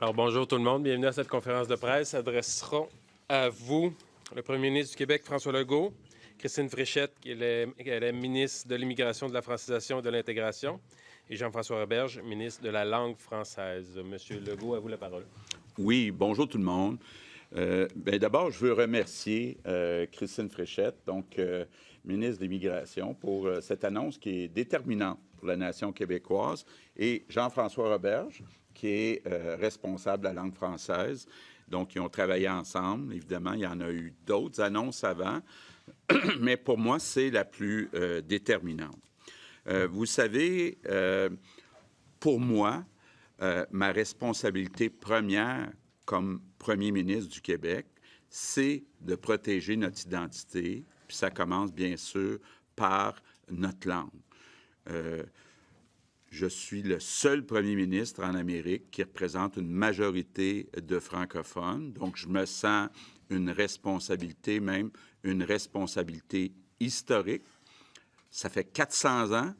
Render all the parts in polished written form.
Alors, bonjour tout le monde. Bienvenue à cette conférence de presse. S'adresseront à vous le premier ministre du Québec, François Legault, Christine Fréchette, qui est la ministre de l'Immigration, de la Francisation et de l'Intégration, et Jean-François Roberge, ministre de la Langue française. Monsieur Legault, à vous la parole. Oui, bonjour tout le monde. D'abord, je veux remercier Christine Fréchette, donc ministre de l'Immigration, pour cette annonce qui est déterminante pour la nation québécoise, et Jean-François Roberge, qui est responsable de la langue française. Donc, ils ont travaillé ensemble. Évidemment, il y en a eu d'autres annonces avant, mais pour moi, c'est la plus déterminante. Vous savez, pour moi, ma responsabilité première comme premier ministre du Québec, c'est de protéger notre identité. Puis ça commence, bien sûr, par notre langue. Je suis le seul premier ministre en Amérique qui représente une majorité de francophones. Donc, je me sens une responsabilité, même une responsabilité historique. Ça fait 400 ans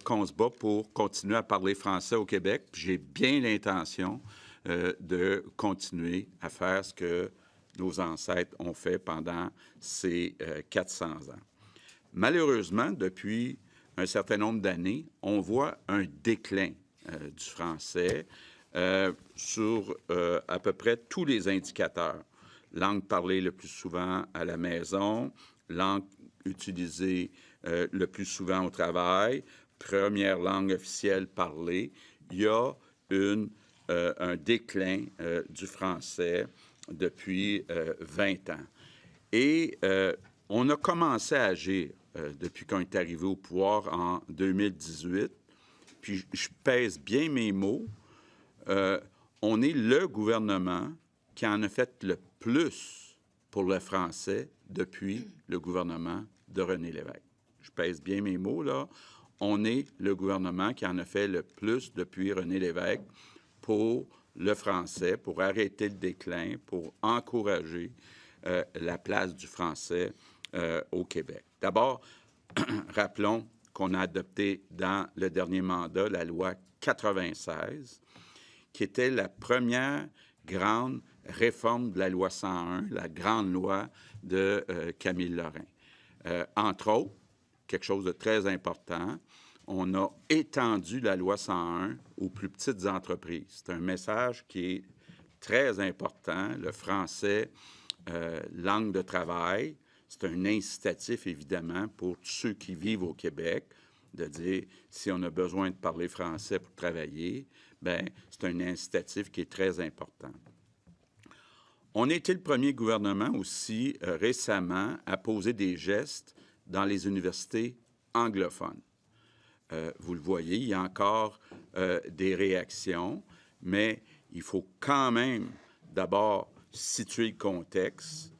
qu'on se bat pour continuer à parler français au Québec. J'ai bien l'intention de continuer à faire ce que nos ancêtres ont fait pendant ces 400 ans. Malheureusement, depuis un certain nombre d'années, on voit un déclin du français sur à peu près tous les indicateurs. Langue parlée le plus souvent à la maison, langue utilisée le plus souvent au travail, première langue officielle parlée. Il y a un déclin du français depuis 20 ans. Et on a commencé à agir depuis qu'on est arrivé au pouvoir en 2018. Puis je pèse bien mes mots. On est le gouvernement qui en a fait le plus pour le français depuis le gouvernement de René Lévesque. Je pèse bien mes mots, là. On est le gouvernement qui en a fait le plus depuis René Lévesque pour le français, pour arrêter le déclin, pour encourager la place du français au Québec. D'abord, rappelons qu'on a adopté dans le dernier mandat la loi 96, qui était la première grande réforme de la loi 101, la grande loi de Camille Lorrain. Entre autres, quelque chose de très important, on a étendu la loi 101 aux plus petites entreprises. C'est un message qui est très important. Le français, langue de travail, c'est un incitatif, évidemment, pour tous ceux qui vivent au Québec, de dire, si on a besoin de parler français pour travailler, bien, c'est un incitatif qui est très important. On a été le premier gouvernement aussi récemment à poser des gestes dans les universités anglophones. Vous le voyez, il y a encore des réactions, mais il faut quand même d'abord situer le contexte.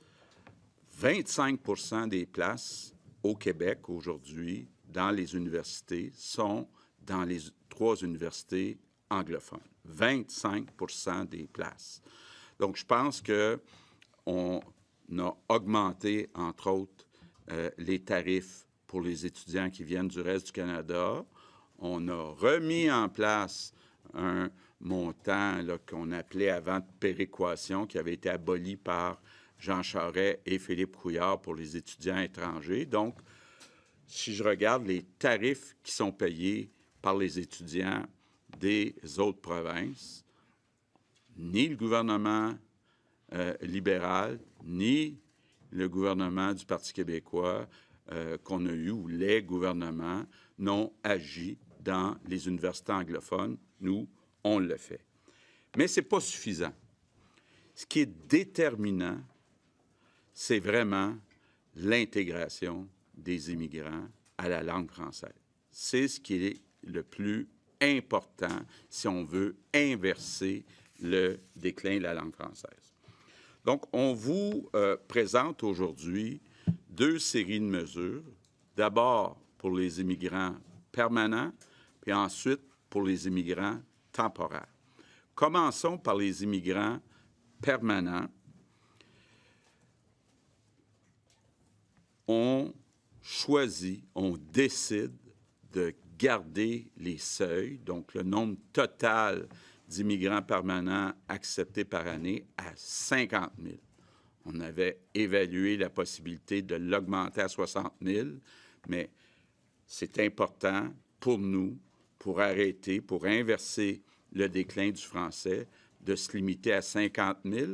25% des places au Québec aujourd'hui dans les universités sont dans les 3 universités anglophones. 25% des places. Donc, je pense qu'on a augmenté, entre autres, les tarifs pour les étudiants qui viennent du reste du Canada. On a remis en place un montant qu'on appelait avant de péréquation, qui avait été aboli par Jean Charest et Philippe Couillard pour les étudiants étrangers. Donc, si je regarde les tarifs qui sont payés par les étudiants des autres provinces, ni le gouvernement libéral, ni le gouvernement du Parti québécois qu'on a eu, ou les gouvernements, n'ont agi dans les universités anglophones. Nous, on le fait. Mais ce n'est pas suffisant. Ce qui est déterminant, c'est vraiment l'intégration des immigrants à la langue française. C'est ce qui est le plus important si on veut inverser le déclin de la langue française. Donc, on vous présente aujourd'hui 2 séries de mesures. D'abord, pour les immigrants permanents, puis ensuite, pour les immigrants temporaires. Commençons par les immigrants permanents. On choisit, on décide de garder les seuils, donc le nombre total d'immigrants permanents acceptés par année à 50 000. On avait évalué la possibilité de l'augmenter à 60 000, mais c'est important pour nous, pour arrêter, pour inverser le déclin du français, de se limiter à 50 000.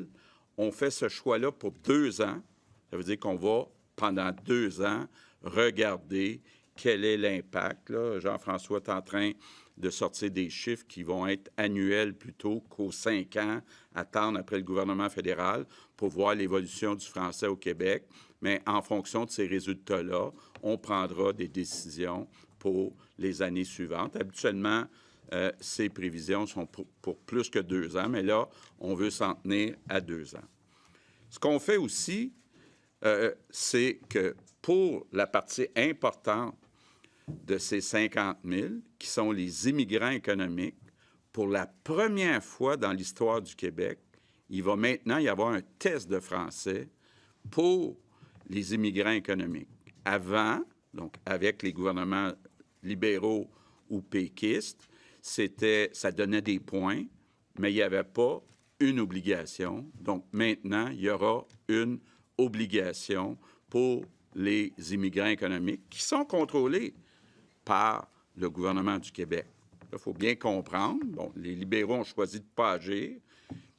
On fait ce choix-là pour 2 ans. Ça veut dire qu'on va, pendant 2 ans, regarder quel est l'impact. Là, Jean-François est en train de sortir des chiffres qui vont être annuels plutôt qu'aux 5 ans, attendre après le gouvernement fédéral pour voir l'évolution du français au Québec. Mais en fonction de ces résultats-là, on prendra des décisions pour les années suivantes. Habituellement, ces prévisions sont pour plus que 2 ans, mais là, on veut s'en tenir à 2 ans. Ce qu'on fait aussi, c'est que pour la partie importante de ces 50 000, qui sont les immigrants économiques, pour la première fois dans l'histoire du Québec, il va maintenant y avoir un test de français pour les immigrants économiques. Avant, donc avec les gouvernements libéraux ou péquistes, ça donnait des points, mais il n'y avait pas une obligation. Donc maintenant, il y aura une obligation pour les immigrants économiques qui sont contrôlés par le gouvernement du Québec. Il faut bien comprendre, bon, les libéraux ont choisi de ne pas agir,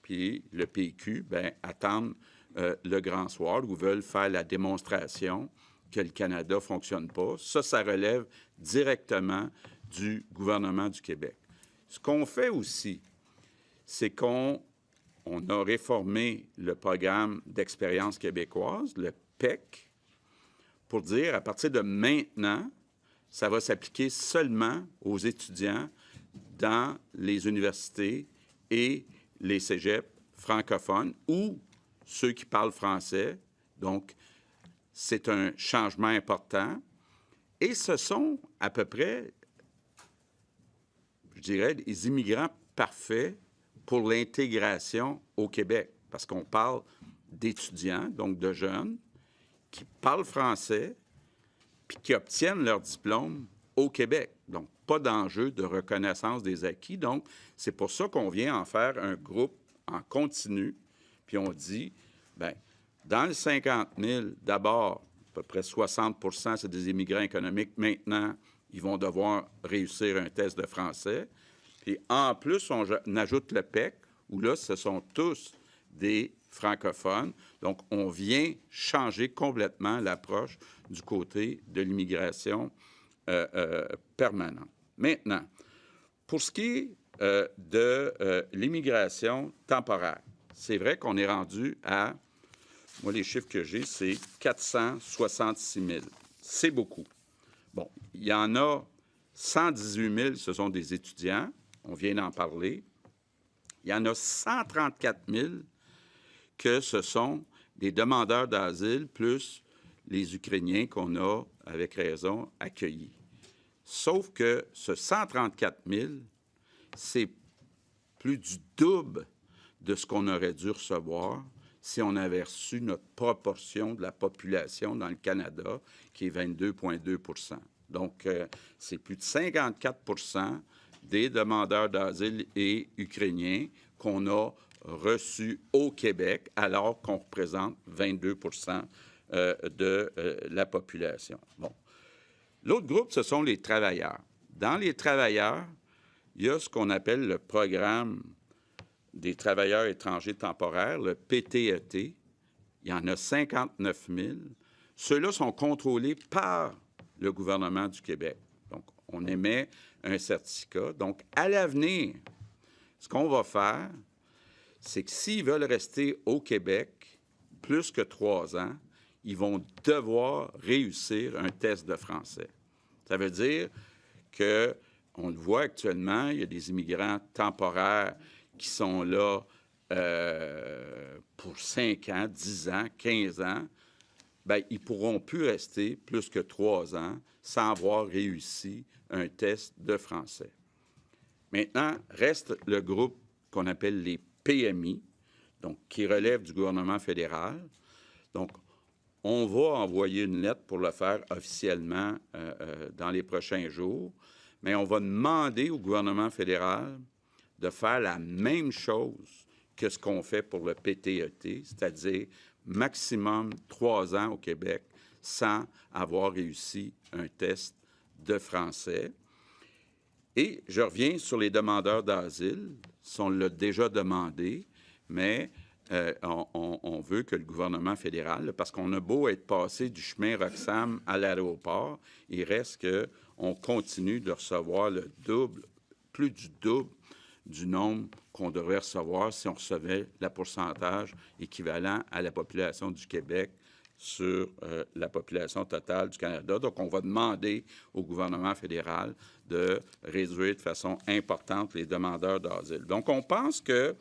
puis le PQ, attendent le grand soir ou veulent faire la démonstration que le Canada ne fonctionne pas. Ça relève directement du gouvernement du Québec. Ce qu'on fait aussi, c'est qu'on a réformé le programme d'expérience québécoise, le PEC, pour dire à partir de maintenant, ça va s'appliquer seulement aux étudiants dans les universités et les cégeps francophones ou ceux qui parlent français. Donc, c'est un changement important. Et ce sont à peu près, je dirais, des immigrants parfaits pour l'intégration au Québec. Parce qu'on parle d'étudiants, donc de jeunes, qui parlent français puis qui obtiennent leur diplôme au Québec. Donc, pas d'enjeu de reconnaissance des acquis. Donc, c'est pour ça qu'on vient en faire un groupe en continu. Puis on dit, bien, dans les 50 000, d'abord, à peu près 60 % c'est des immigrants économiques. Maintenant, ils vont devoir réussir un test de français. Puis en plus, on ajoute le PEC, où là, ce sont tous des francophones. Donc, on vient changer complètement l'approche du côté de l'immigration permanente. Maintenant, pour ce qui est de l'immigration temporaire, c'est vrai qu'on est rendu à, moi, les chiffres que j'ai, c'est 466 000. C'est beaucoup. Bon, il y en a 118 000, ce sont des étudiants. On vient d'en parler. Il y en a 134 000 que ce sont des demandeurs d'asile plus les Ukrainiens qu'on a, avec raison, accueillis. Sauf que ce 134 000, c'est plus du double de ce qu'on aurait dû recevoir si on avait reçu notre proportion de la population dans le Canada, qui est 22,2 %. Donc, c'est plus de 54 % des demandeurs d'asile et Ukrainiens qu'on a reçus au Québec, alors qu'on représente 22 % de la population. Bon. L'autre groupe, ce sont les travailleurs. Dans les travailleurs, il y a ce qu'on appelle le programme des travailleurs étrangers temporaires, le PTET. Il y en a 59 000. Ceux-là sont contrôlés par le gouvernement du Québec. Donc, on émet un certificat. Donc, à l'avenir, ce qu'on va faire, c'est que s'ils veulent rester au Québec plus que 3 ans, ils vont devoir réussir un test de français. Ça veut dire qu'on le voit actuellement, il y a des immigrants temporaires qui sont là pour 5 ans, 10 ans, 15 ans. Bien, ils ne pourront plus rester plus que 3 ans sans avoir réussi un test de français. Maintenant, reste le groupe qu'on appelle les PMI, donc qui relève du gouvernement fédéral. Donc, on va envoyer une lettre pour le faire officiellement dans les prochains jours, mais on va demander au gouvernement fédéral de faire la même chose que ce qu'on fait pour le PTET, c'est-à-dire maximum 3 ans au Québec sans avoir réussi un test de français. Et je reviens sur les demandeurs d'asile. On l'a déjà demandé, mais on veut que le gouvernement fédéral, parce qu'on a beau être passé du chemin Roxham à l'aéroport, il reste qu'on continue de recevoir le double, plus du double du nombre qu'on devrait recevoir si on recevait le pourcentage équivalent à la population du Québec sur la population totale du Canada. Donc, on va demander au gouvernement fédéral de réduire de façon importante les demandeurs d'asile. Donc, on pense que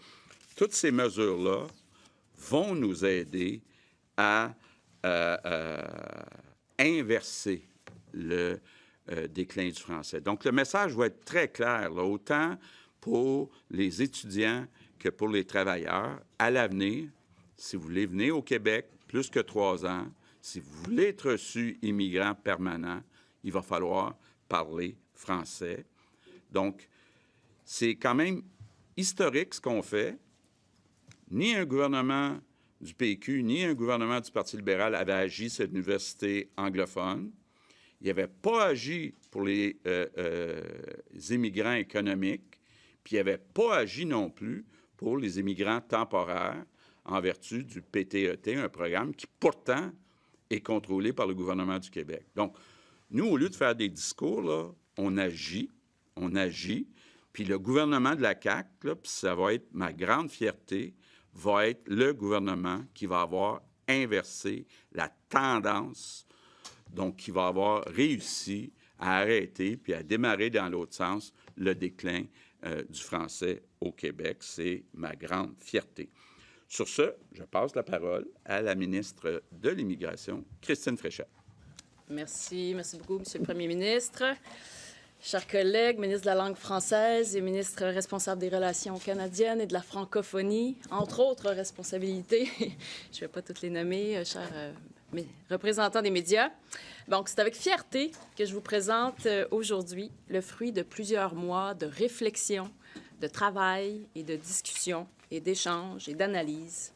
toutes ces mesures-là vont nous aider à inverser le déclin du français. Donc, le message va être très clair, là, autant pour les étudiants que pour les travailleurs. À l'avenir, si vous voulez venir au Québec plus que 3 ans, si vous voulez être reçu immigrant permanent, il va falloir parler français. Donc, c'est quand même historique ce qu'on fait. Ni un gouvernement du PQ, ni un gouvernement du Parti libéral avait agi sur cette université anglophone. Il n'avait pas agi pour les immigrants économiques, puis il n'avait pas agi non plus pour les immigrants temporaires en vertu du PTET, un programme qui pourtant est contrôlé par le gouvernement du Québec. Donc, nous, au lieu de faire des discours, là, on agit, puis le gouvernement de la CAQ, là, puis ça va être ma grande fierté, va être le gouvernement qui va avoir inversé la tendance, donc qui va avoir réussi à arrêter puis à démarrer dans l'autre sens le déclin du français au Québec. C'est ma grande fierté. Sur ce, je passe la parole à la ministre de l'Immigration, Christine Fréchette. Merci beaucoup, Monsieur le Premier ministre. Chers collègues, ministre de la langue française et ministre responsable des relations canadiennes et de la francophonie, entre autres responsabilités, je ne vais pas toutes les nommer, chers représentants des médias. Donc, c'est avec fierté que je vous présente aujourd'hui le fruit de plusieurs mois de réflexion, de travail et de discussion et d'échanges et d'analyse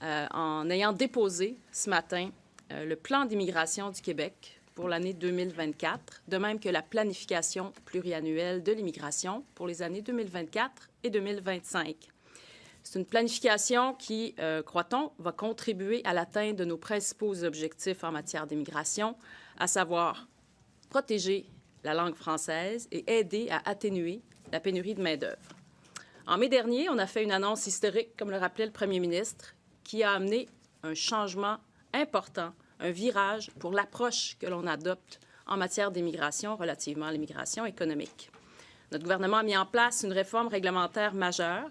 en ayant déposé ce matin le plan d'immigration du Québec pour l'année 2024, de même que la planification pluriannuelle de l'immigration pour les années 2024 et 2025. C'est une planification qui, croit-on, va contribuer à l'atteinte de nos principaux objectifs en matière d'immigration, à savoir protéger la langue française et aider à atténuer la pénurie de main-d'œuvre. En mai dernier, on a fait une annonce historique, comme le rappelait le premier ministre, qui a amené un changement important, un virage pour l'approche que l'on adopte en matière d'immigration relativement à l'immigration économique. Notre gouvernement a mis en place une réforme réglementaire majeure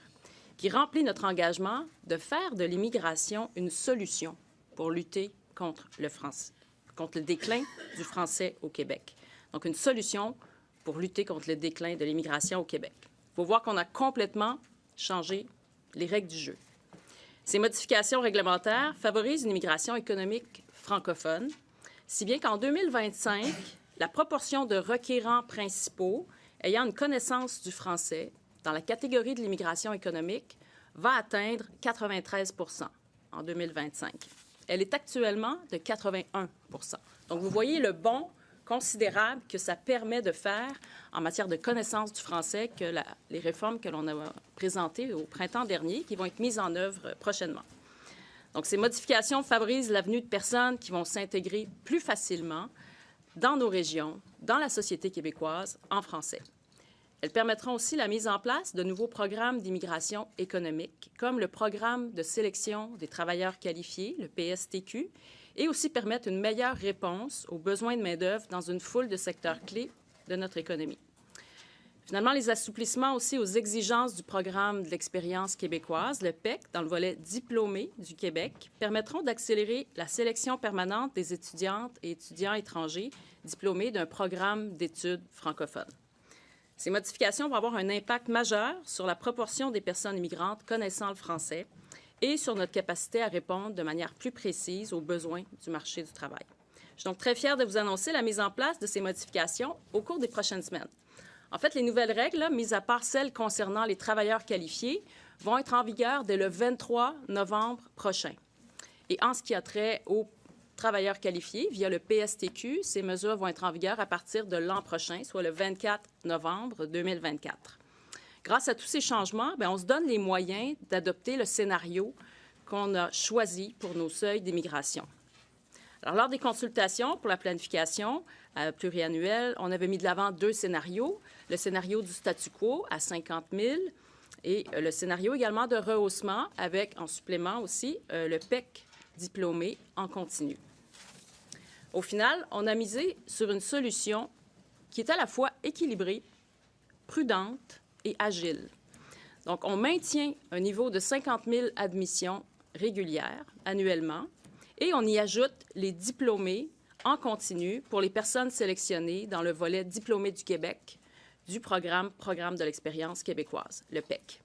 qui remplit notre engagement de faire de l'immigration une solution pour lutter contre le déclin du français au Québec. Donc, une solution pour lutter contre le déclin de l'immigration au Québec. Il faut voir qu'on a complètement changé les règles du jeu. Ces modifications réglementaires favorisent une immigration économique francophone, si bien qu'en 2025, la proportion de requérants principaux ayant une connaissance du français dans la catégorie de l'immigration économique va atteindre 93 % en 2025. Elle est actuellement de 81 %. Donc, vous voyez le bond considérable que ça permet de faire en matière de connaissance du français que les réformes que l'on a présentées au printemps dernier, qui vont être mises en œuvre prochainement. Donc, ces modifications favorisent la venue de personnes qui vont s'intégrer plus facilement dans nos régions, dans la société québécoise, en français. Elles permettront aussi la mise en place de nouveaux programmes d'immigration économique, comme le programme de sélection des travailleurs qualifiés, le PSTQ, et aussi permettre une meilleure réponse aux besoins de main-d'œuvre dans une foule de secteurs clés de notre économie. Finalement, les assouplissements aussi aux exigences du programme de l'expérience québécoise, le PEC, dans le volet diplômé du Québec, permettront d'accélérer la sélection permanente des étudiantes et étudiants étrangers diplômés d'un programme d'études francophones. Ces modifications vont avoir un impact majeur sur la proportion des personnes immigrantes connaissant le français et sur notre capacité à répondre de manière plus précise aux besoins du marché du travail. Je suis donc très fière de vous annoncer la mise en place de ces modifications au cours des prochaines semaines. En fait, les nouvelles règles, là, mis à part celles concernant les travailleurs qualifiés, vont être en vigueur dès le 23 novembre prochain. Et en ce qui a trait aux travailleurs qualifiés, via le PSTQ, ces mesures vont être en vigueur à partir de l'an prochain, soit le 24 novembre 2024. Grâce à tous ces changements, bien, on se donne les moyens d'adopter le scénario qu'on a choisi pour nos seuils d'immigration. Alors, lors des consultations pour la planification pluriannuelle, on avait mis de l'avant 2 scénarios. Le scénario du statu quo à 50 000 et le scénario également de rehaussement avec, en supplément aussi, le PEC diplômé en continu. Au final, on a misé sur une solution qui est à la fois équilibrée, prudente et agile. Donc, on maintient un niveau de 50 000 admissions régulières annuellement et on y ajoute les diplômés en continu pour les personnes sélectionnées dans le volet Diplômés du Québec du programme de l'expérience québécoise, le PEC.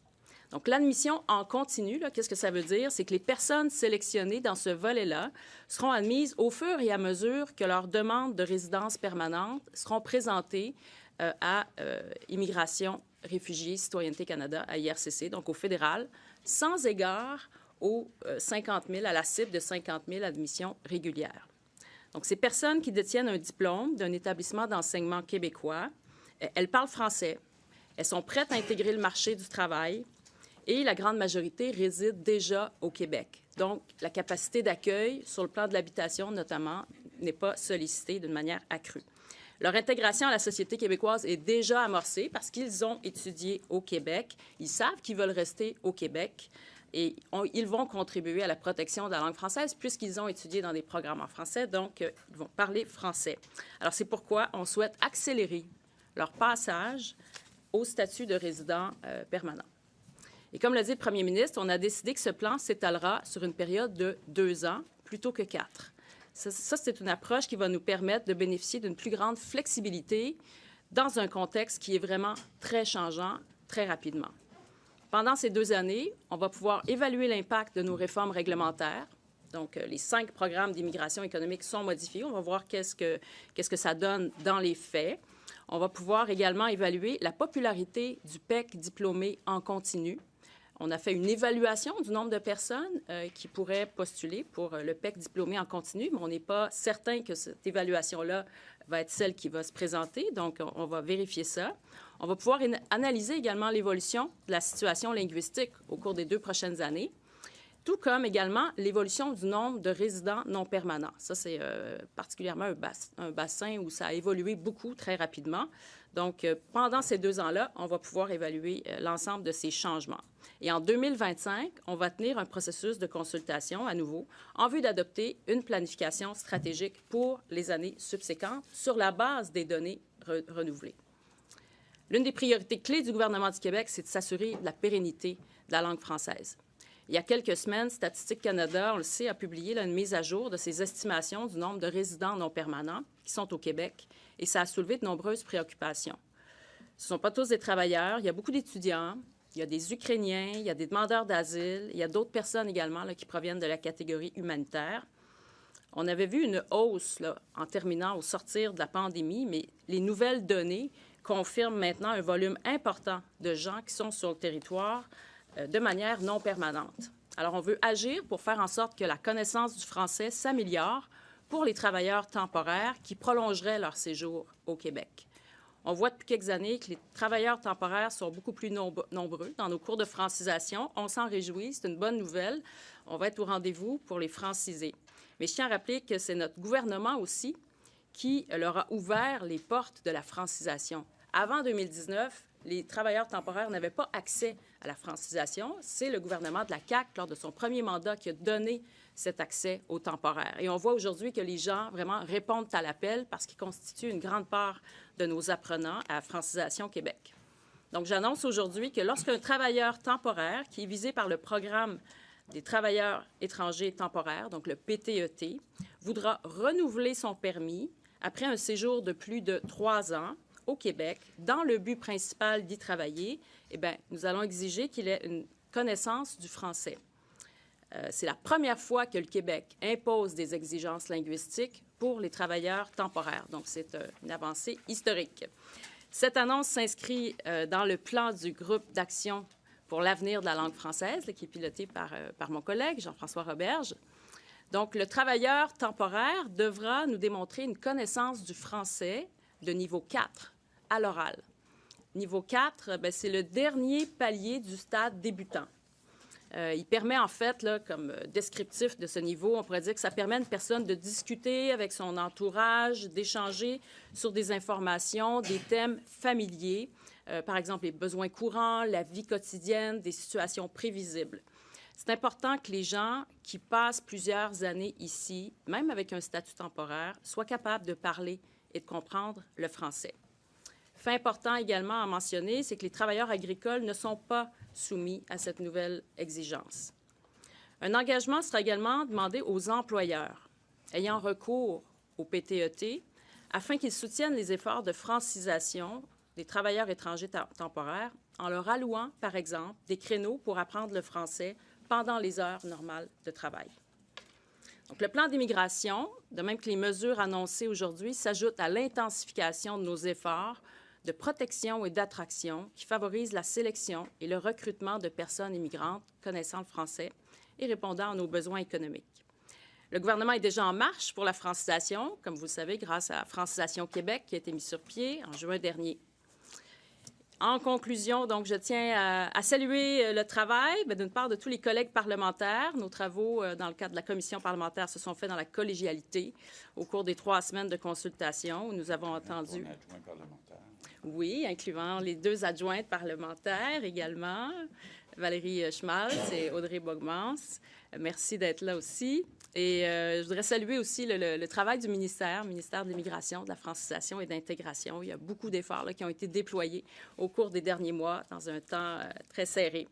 Donc, l'admission en continu, qu'est-ce que ça veut dire? C'est que les personnes sélectionnées dans ce volet-là seront admises au fur et à mesure que leurs demandes de résidence permanente seront présentées à Immigration, Réfugiés, Citoyenneté Canada, à IRCC, donc au fédéral, sans égard aux 50 000, à la cible de 50 000 admissions régulières. Donc, ces personnes qui détiennent un diplôme d'un établissement d'enseignement québécois, elles parlent français, elles sont prêtes à intégrer le marché du travail et la grande majorité réside déjà au Québec. Donc, la capacité d'accueil sur le plan de l'habitation, notamment, n'est pas sollicitée d'une manière accrue. Leur intégration à la société québécoise est déjà amorcée parce qu'ils ont étudié au Québec. Ils savent qu'ils veulent rester au Québec et ils vont contribuer à la protection de la langue française puisqu'ils ont étudié dans des programmes en français, donc ils vont parler français. Alors, c'est pourquoi on souhaite accélérer leur passage au statut de résident permanent. Et comme l'a dit le premier ministre, on a décidé que ce plan s'étalera sur une période de 2 ans plutôt que 4. Ça, c'est une approche qui va nous permettre de bénéficier d'une plus grande flexibilité dans un contexte qui est vraiment très changeant, très rapidement. Pendant ces 2 années, on va pouvoir évaluer l'impact de nos réformes réglementaires. Donc, les 5 programmes d'immigration économique sont modifiés. On va voir qu'est-ce que ça donne dans les faits. On va pouvoir également évaluer la popularité du PEC diplômé en continu. On a fait une évaluation du nombre de personnes qui pourraient postuler pour le PEC diplômé en continu, mais on n'est pas certain que cette évaluation-là va être celle qui va se présenter. Donc, on va vérifier ça. On va pouvoir analyser également l'évolution de la situation linguistique au cours des 2 prochaines années, tout comme l'évolution du nombre de résidents non permanents. Ça, c'est particulièrement un bassin où ça a évolué beaucoup, très rapidement. Donc, pendant ces 2 ans-là, on va pouvoir évaluer l'ensemble de ces changements. Et en 2025, on va tenir un processus de consultation à nouveau en vue d'adopter une planification stratégique pour les années subséquentes sur la base des données renouvelées. L'une des priorités clés du gouvernement du Québec, c'est de s'assurer de la pérennité de la langue française. Il y a quelques semaines, Statistique Canada, on le sait, a publié une mise à jour de ses estimations du nombre de résidents non permanents qui sont au Québec et ça a soulevé de nombreuses préoccupations. Ce ne sont pas tous des travailleurs, il y a beaucoup d'étudiants, il y a des Ukrainiens, il y a des demandeurs d'asile, il y a d'autres personnes également qui proviennent de la catégorie humanitaire. On avait vu une hausse en terminant au sortir de la pandémie, mais les nouvelles données confirment maintenant un volume important de gens qui sont sur le territoire de manière non permanente. Alors, on veut agir pour faire en sorte que la connaissance du français s'améliore pour les travailleurs temporaires qui prolongeraient leur séjour au Québec. On voit depuis quelques années que les travailleurs temporaires sont beaucoup plus nombreux dans nos cours de francisation. On s'en réjouit, c'est une bonne nouvelle. On va être au rendez-vous pour les franciser. Mais je tiens à rappeler que c'est notre gouvernement aussi qui leur a ouvert les portes de la francisation. Avant 2019, les travailleurs temporaires n'avaient pas accès à la francisation. C'est le gouvernement de la CAQ, lors de son premier mandat, qui a donné cet accès aux temporaires. Et on voit aujourd'hui que les gens vraiment répondent à l'appel parce qu'ils constituent une grande part de nos apprenants à Francisation Québec. Donc, j'annonce aujourd'hui que lorsqu'un travailleur temporaire qui est visé par le programme des travailleurs étrangers temporaires, donc le PTET, voudra renouveler son permis après un séjour de plus de 3 ans au Québec, dans le but principal d'y travailler, eh bien, nous allons exiger qu'il ait une connaissance du français. C'est la première fois que le Québec impose des exigences linguistiques pour les travailleurs temporaires. Donc, c'est une avancée historique. Cette annonce s'inscrit dans le plan du groupe d'action pour l'avenir de la langue française, qui est piloté par mon collègue Jean-François Roberge. Donc, le travailleur temporaire devra nous démontrer une connaissance du français de niveau 4 à l'oral. Niveau 4, c'est le dernier palier du stade débutant. Il permet, en fait, là, comme descriptif de ce niveau, on pourrait dire que ça permet à une personne de discuter avec son entourage, d'échanger sur des informations, des thèmes familiers, par exemple les besoins courants, la vie quotidienne, des situations prévisibles. C'est important que les gens qui passent plusieurs années ici, même avec un statut temporaire, soient capables de parler et de comprendre le français. Fait important également à mentionner, c'est que les travailleurs agricoles ne sont pas soumis à cette nouvelle exigence. Un engagement sera également demandé aux employeurs ayant recours au PTET afin qu'ils soutiennent les efforts de francisation des travailleurs étrangers temporaires en leur allouant, par exemple, des créneaux pour apprendre le français pendant les heures normales de travail. Donc, le plan d'immigration, de même que les mesures annoncées aujourd'hui, s'ajoutent à l'intensification de nos efforts de protection et d'attraction qui favorisent la sélection et le recrutement de personnes immigrantes connaissant le français et répondant à nos besoins économiques. Le gouvernement est déjà en marche pour la francisation, comme vous le savez, grâce à Francisation Québec qui a été mise sur pied en juin dernier. En conclusion, donc, je tiens à saluer le travail, d'une part, de tous les collègues parlementaires. Nos travaux, dans le cadre de la commission parlementaire, se sont faits dans la collégialité au cours des 3 semaines de consultation où nous avons entendu... Oui, incluant les 2 adjointes parlementaires également, Valérie Schmaltz et Audrey Bogmans. Merci d'être là aussi. Et je voudrais saluer aussi le travail du ministère de l'Immigration, de la francisation et de l'intégration. Il y a beaucoup d'efforts qui ont été déployés au cours des derniers mois dans un temps très serré.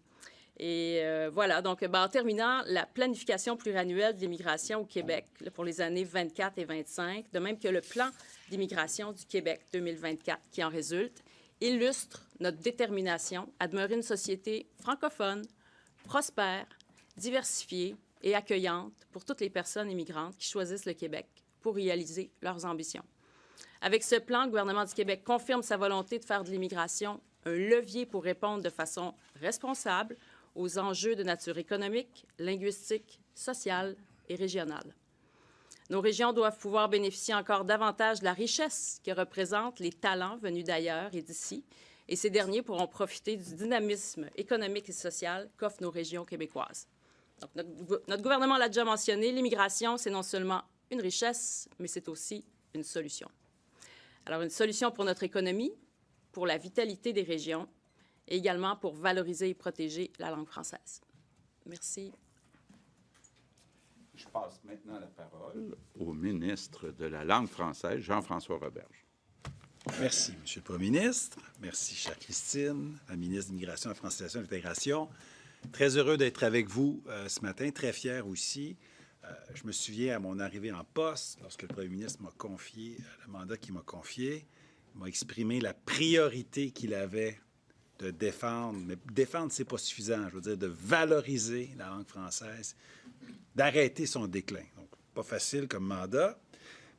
Et voilà, donc en terminant, la planification pluriannuelle de l'immigration au Québec pour les années 24 et 25, de même que le plan d'immigration du Québec 2024 qui en résulte, illustre notre détermination à demeurer une société francophone, prospère, diversifiée et accueillante pour toutes les personnes immigrantes qui choisissent le Québec pour réaliser leurs ambitions. Avec ce plan, le gouvernement du Québec confirme sa volonté de faire de l'immigration un levier pour répondre de façon responsable aux enjeux de nature économique, linguistique, sociale et régionale. Nos régions doivent pouvoir bénéficier encore davantage de la richesse que représentent les talents venus d'ailleurs et d'ici, et ces derniers pourront profiter du dynamisme économique et social qu'offrent nos régions québécoises. Donc, notre gouvernement l'a déjà mentionné, l'immigration, c'est non seulement une richesse, mais c'est aussi une solution. Alors, une solution pour notre économie, pour la vitalité des régions, et également pour valoriser et protéger la langue française. Merci. Je passe maintenant la parole au ministre de la langue française, Jean-François Roberge. Merci, M. le Premier ministre. Merci, chère Christine, la ministre de l'Immigration, de la Francisation et de l'Intégration. Très heureux d'être avec vous ce matin, très fier aussi. Je me souviens à mon arrivée en poste, lorsque le Premier ministre m'a confié le mandat qu'il m'a confié, il m'a exprimé la priorité qu'il avait de défendre, mais défendre, c'est pas suffisant, je veux dire, de valoriser la langue française, d'arrêter son déclin. Donc, pas facile comme mandat,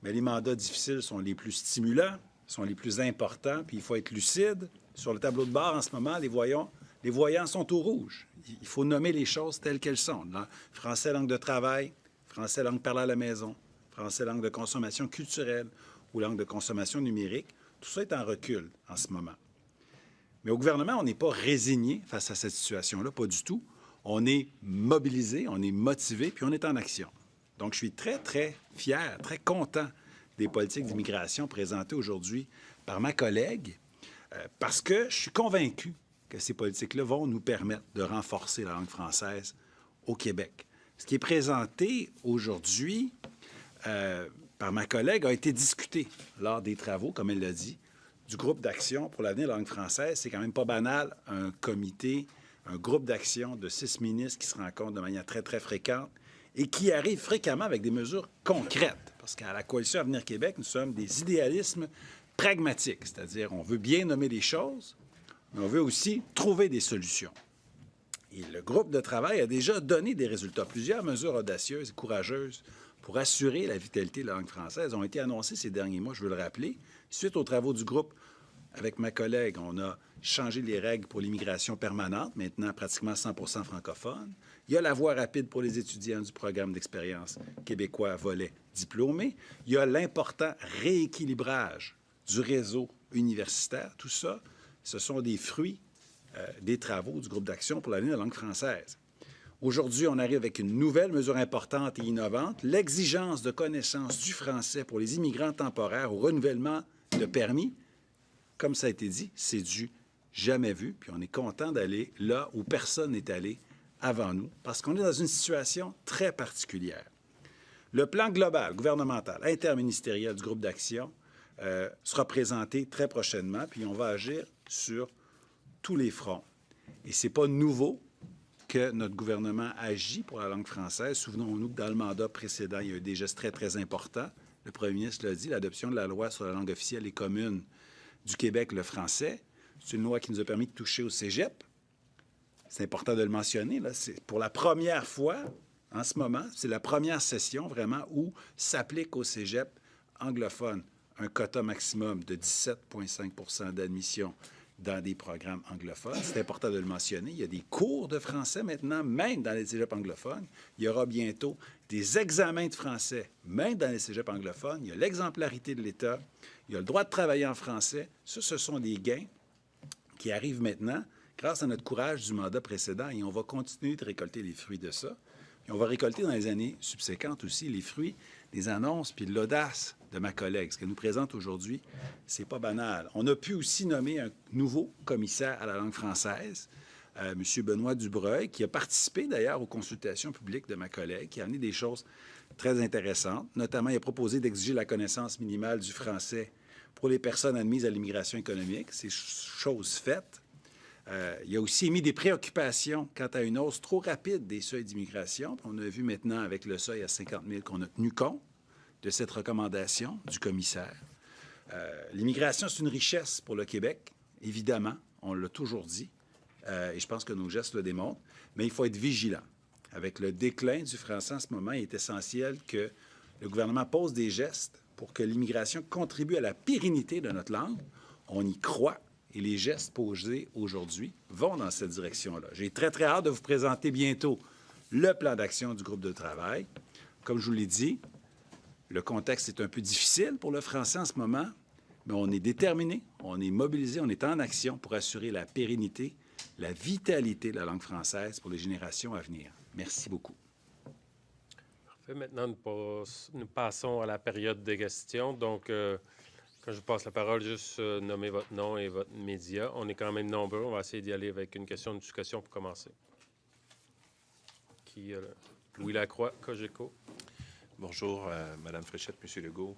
mais les mandats difficiles sont les plus stimulants, sont les plus importants, puis il faut être lucide. Sur le tableau de bord, en ce moment, les voyants sont au rouge. Il faut nommer les choses telles qu'elles sont. Là, français, langue de travail, français, langue parlée à la maison, français, langue de consommation culturelle ou langue de consommation numérique. Tout ça est en recul en ce moment. Mais au gouvernement, on n'est pas résigné face à cette situation-là, pas du tout. On est mobilisé, on est motivé, puis on est en action. Donc, je suis très, très fier, très content des politiques d'immigration présentées aujourd'hui par ma collègue, parce que je suis convaincu que ces politiques-là vont nous permettre de renforcer la langue française au Québec. Ce qui est présenté aujourd'hui par ma collègue a été discuté lors des travaux, comme elle l'a dit, du groupe d'action pour l'avenir de la langue française. C'est quand même pas banal, un comité, un groupe d'action de 6 ministres qui se rencontrent de manière très, très fréquente et qui arrivent fréquemment avec des mesures concrètes. Parce qu'à la Coalition Avenir Québec, nous sommes des idéalismes pragmatiques, c'est-à-dire on veut bien nommer les choses, mais on veut aussi trouver des solutions. Et le groupe de travail a déjà donné des résultats. Plusieurs mesures audacieuses et courageuses pour assurer la vitalité de la langue française ont été annoncées ces derniers mois, je veux le rappeler, suite aux travaux du groupe avec ma collègue, on a changé les règles pour l'immigration permanente, maintenant pratiquement 100% francophone. Il y a la voie rapide pour les étudiants du programme d'expérience québécois volet diplômé. Il y a l'important rééquilibrage du réseau universitaire. Tout ça, ce sont des fruits des travaux du groupe d'action pour l'année de la langue française. Aujourd'hui, on arrive avec une nouvelle mesure importante et innovante, l'exigence de connaissance du français pour les immigrants temporaires au renouvellement de permis. Comme ça a été dit, c'est du jamais vu, puis on est content d'aller là où personne n'est allé avant nous, parce qu'on est dans une situation très particulière. Le plan global, gouvernemental, interministériel du groupe d'action sera présenté très prochainement, puis on va agir sur tous les fronts. Et ce n'est pas nouveau que notre gouvernement agit pour la langue française. Souvenons-nous que dans le mandat précédent, il y a eu des gestes très, très importants. Le premier ministre l'a dit, l'adoption de la loi sur la langue officielle et commune du Québec, le français. C'est une loi qui nous a permis de toucher au cégep. C'est important de le mentionner. Là. C'est pour la première fois, en ce moment, c'est la première session vraiment où s'applique au cégep anglophone un quota maximum de 17,5 % d'admission dans des programmes anglophones. C'est important de le mentionner. Il y a des cours de français maintenant, même dans les cégeps anglophones. Il y aura bientôt des examens de français, même dans les cégeps anglophones. Il y a l'exemplarité de l'État. Il y a le droit de travailler en français. Ça, ce sont des gains qui arrivent maintenant grâce à notre courage du mandat précédent et on va continuer de récolter les fruits de ça. Et on va récolter dans les années subséquentes aussi les fruits des annonces puis de l'audace de ma collègue. Ce qu'elle nous présente aujourd'hui, c'est pas banal. On a pu aussi nommer un nouveau commissaire à la langue française, M. Benoît Dubreuil, qui a participé d'ailleurs aux consultations publiques de ma collègue, qui a amené des choses très intéressantes. Notamment, il a proposé d'exiger la connaissance minimale du français pour les personnes admises à l'immigration économique. C'est chose faite. Il a aussi émis des préoccupations quant à une hausse trop rapide des seuils d'immigration. On a vu maintenant avec le seuil à 50 000 qu'on a tenu compte de cette recommandation du commissaire. L'immigration, c'est une richesse pour le Québec, évidemment, on l'a toujours dit, et je pense que nos gestes le démontrent, mais il faut être vigilant. Avec le déclin du français en ce moment, il est essentiel que le gouvernement pose des gestes pour que l'immigration contribue à la pérennité de notre langue. On y croit. Et les gestes posés aujourd'hui vont dans cette direction-là. J'ai très, très hâte de vous présenter bientôt le plan d'action du groupe de travail. Comme je vous l'ai dit, le contexte est un peu difficile pour le français en ce moment, mais on est déterminé, on est mobilisé, on est en action pour assurer la pérennité, la vitalité de la langue française pour les générations à venir. Merci beaucoup. Parfait. Maintenant, nous passons à la période des questions. Donc, quand je vous passe la parole, juste nommer votre nom et votre média. On est quand même nombreux. On va essayer d'y aller avec une question d'éducation pour commencer. Louis Lacroix, Cogeco. Bonjour, Mme Fréchette, M. Legault.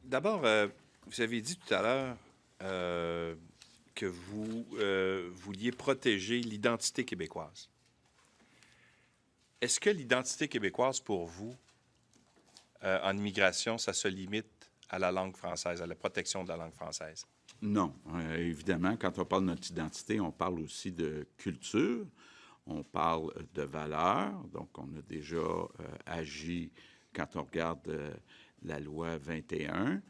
D'abord, vous avez dit tout à l'heure que vous vouliez protéger l'identité québécoise. Est-ce que l'identité québécoise, pour vous, en immigration, ça se limite à la langue française, à la protection de la langue française? Non. Évidemment, quand on parle de notre identité, on parle aussi de culture, on parle de valeurs. Donc, on a déjà agi quand on regarde la loi 21.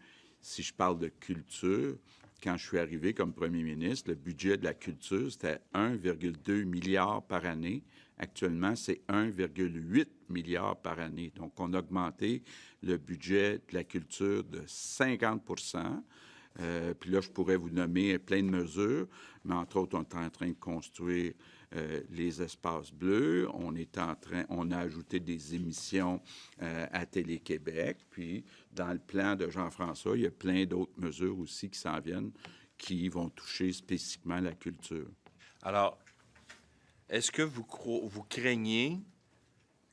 Si je parle de culture, quand je suis arrivé comme premier ministre, le budget de la culture, c'était 1,2 milliard par année. Actuellement, c'est 1,8 milliard par année. Donc, on a augmenté le budget de la culture de 50 %. Puis là, je pourrais vous nommer plein de mesures, mais entre autres, on est en train de construire les espaces bleus. On a ajouté des émissions à Télé-Québec. Puis, dans le plan de Jean-François, il y a plein d'autres mesures aussi qui s'en viennent, qui vont toucher spécifiquement la culture. Alors, est-ce que vous craignez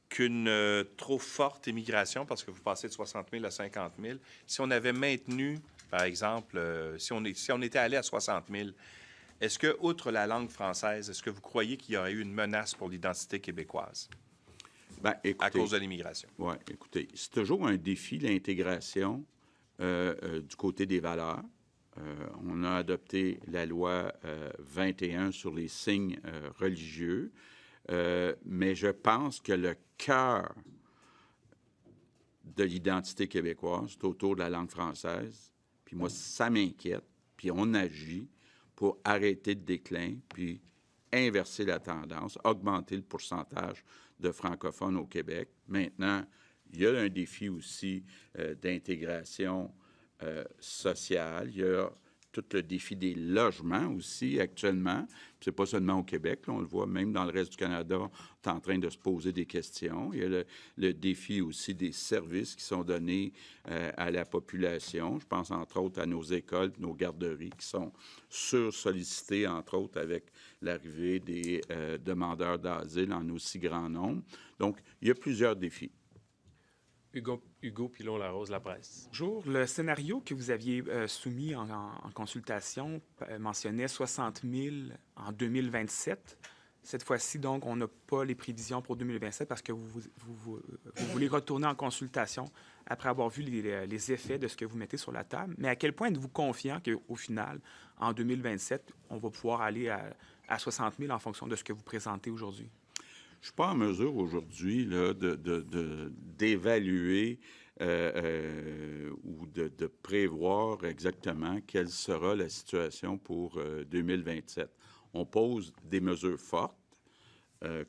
qu'une trop forte immigration, parce que vous passez de 60 000 à 50 000, si on avait maintenu, par exemple, si on était allé à 60 000, est-ce que, outre la langue française, est-ce que vous croyez qu'il y aurait eu une menace pour l'identité québécoise à cause de l'immigration? Oui, écoutez, c'est toujours un défi, l'intégration du côté des valeurs. On a adopté la loi 21 sur les signes religieux, mais je pense que le cœur de l'identité québécoise, c'est autour de la langue française. Puis Puis moi, ça m'inquiète. Puis on agit pour arrêter le déclin, puis inverser la tendance, augmenter le pourcentage de francophones au Québec. Maintenant, il y a un défi aussi d'intégration sociale. Il y a tout le défi des logements aussi actuellement. Ce n'est pas seulement au Québec, là, on le voit même dans le reste du Canada, on est en train de se poser des questions. Il y a le défi aussi des services qui sont donnés à la population. Je pense entre autres à nos écoles, nos garderies qui sont sursollicitées, entre autres avec l'arrivée des demandeurs d'asile en aussi grand nombre. Donc, il y a plusieurs défis. Hugo Pilon-Larose, La Presse. Bonjour. Le scénario que vous aviez soumis en consultation mentionnait 60 000 en 2027. Cette fois-ci, donc, on n'a pas les prévisions pour 2027 parce que vous voulez retourner en consultation après avoir vu les effets de ce que vous mettez sur la table. Mais à quel point êtes-vous confiant qu'au final, en 2027, on va pouvoir aller à 60 000 en fonction de ce que vous présentez aujourd'hui? Je ne suis pas en mesure aujourd'hui d'évaluer ou de prévoir exactement quelle sera la situation pour 2027. On pose des mesures fortes.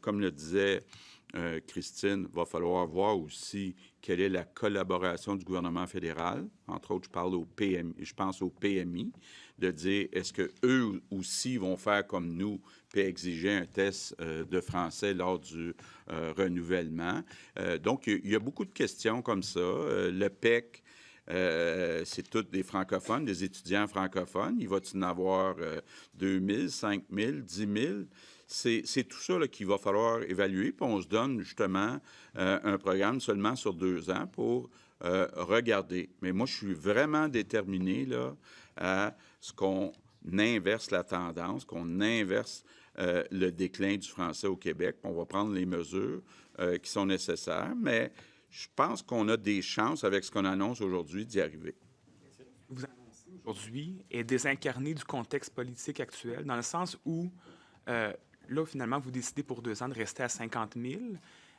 Comme le disait Christine, il va falloir voir aussi quelle est la collaboration du gouvernement fédéral. Entre autres, je pense au PMI, de dire est-ce qu'eux aussi vont faire comme nous puis exiger un test de français lors du renouvellement. Donc, il y a beaucoup de questions comme ça. Le PEC, c'est tous des francophones, des étudiants francophones. Il va-t-il en avoir 2 000, 5 000, 10 000? C'est tout ça qu'il va falloir évaluer. Puis on se donne justement un programme seulement sur 2 ans pour regarder. Mais moi, je suis vraiment déterminé là, à ce qu'on inverse la tendance, qu'on inverse le déclin du français au Québec. On va prendre les mesures qui sont nécessaires, mais je pense qu'on a des chances avec ce qu'on annonce aujourd'hui d'y arriver. Vous annoncez aujourd'hui est désincarné du contexte politique actuel, dans le sens où, là, finalement, vous décidez pour 2 ans de rester à 50 000,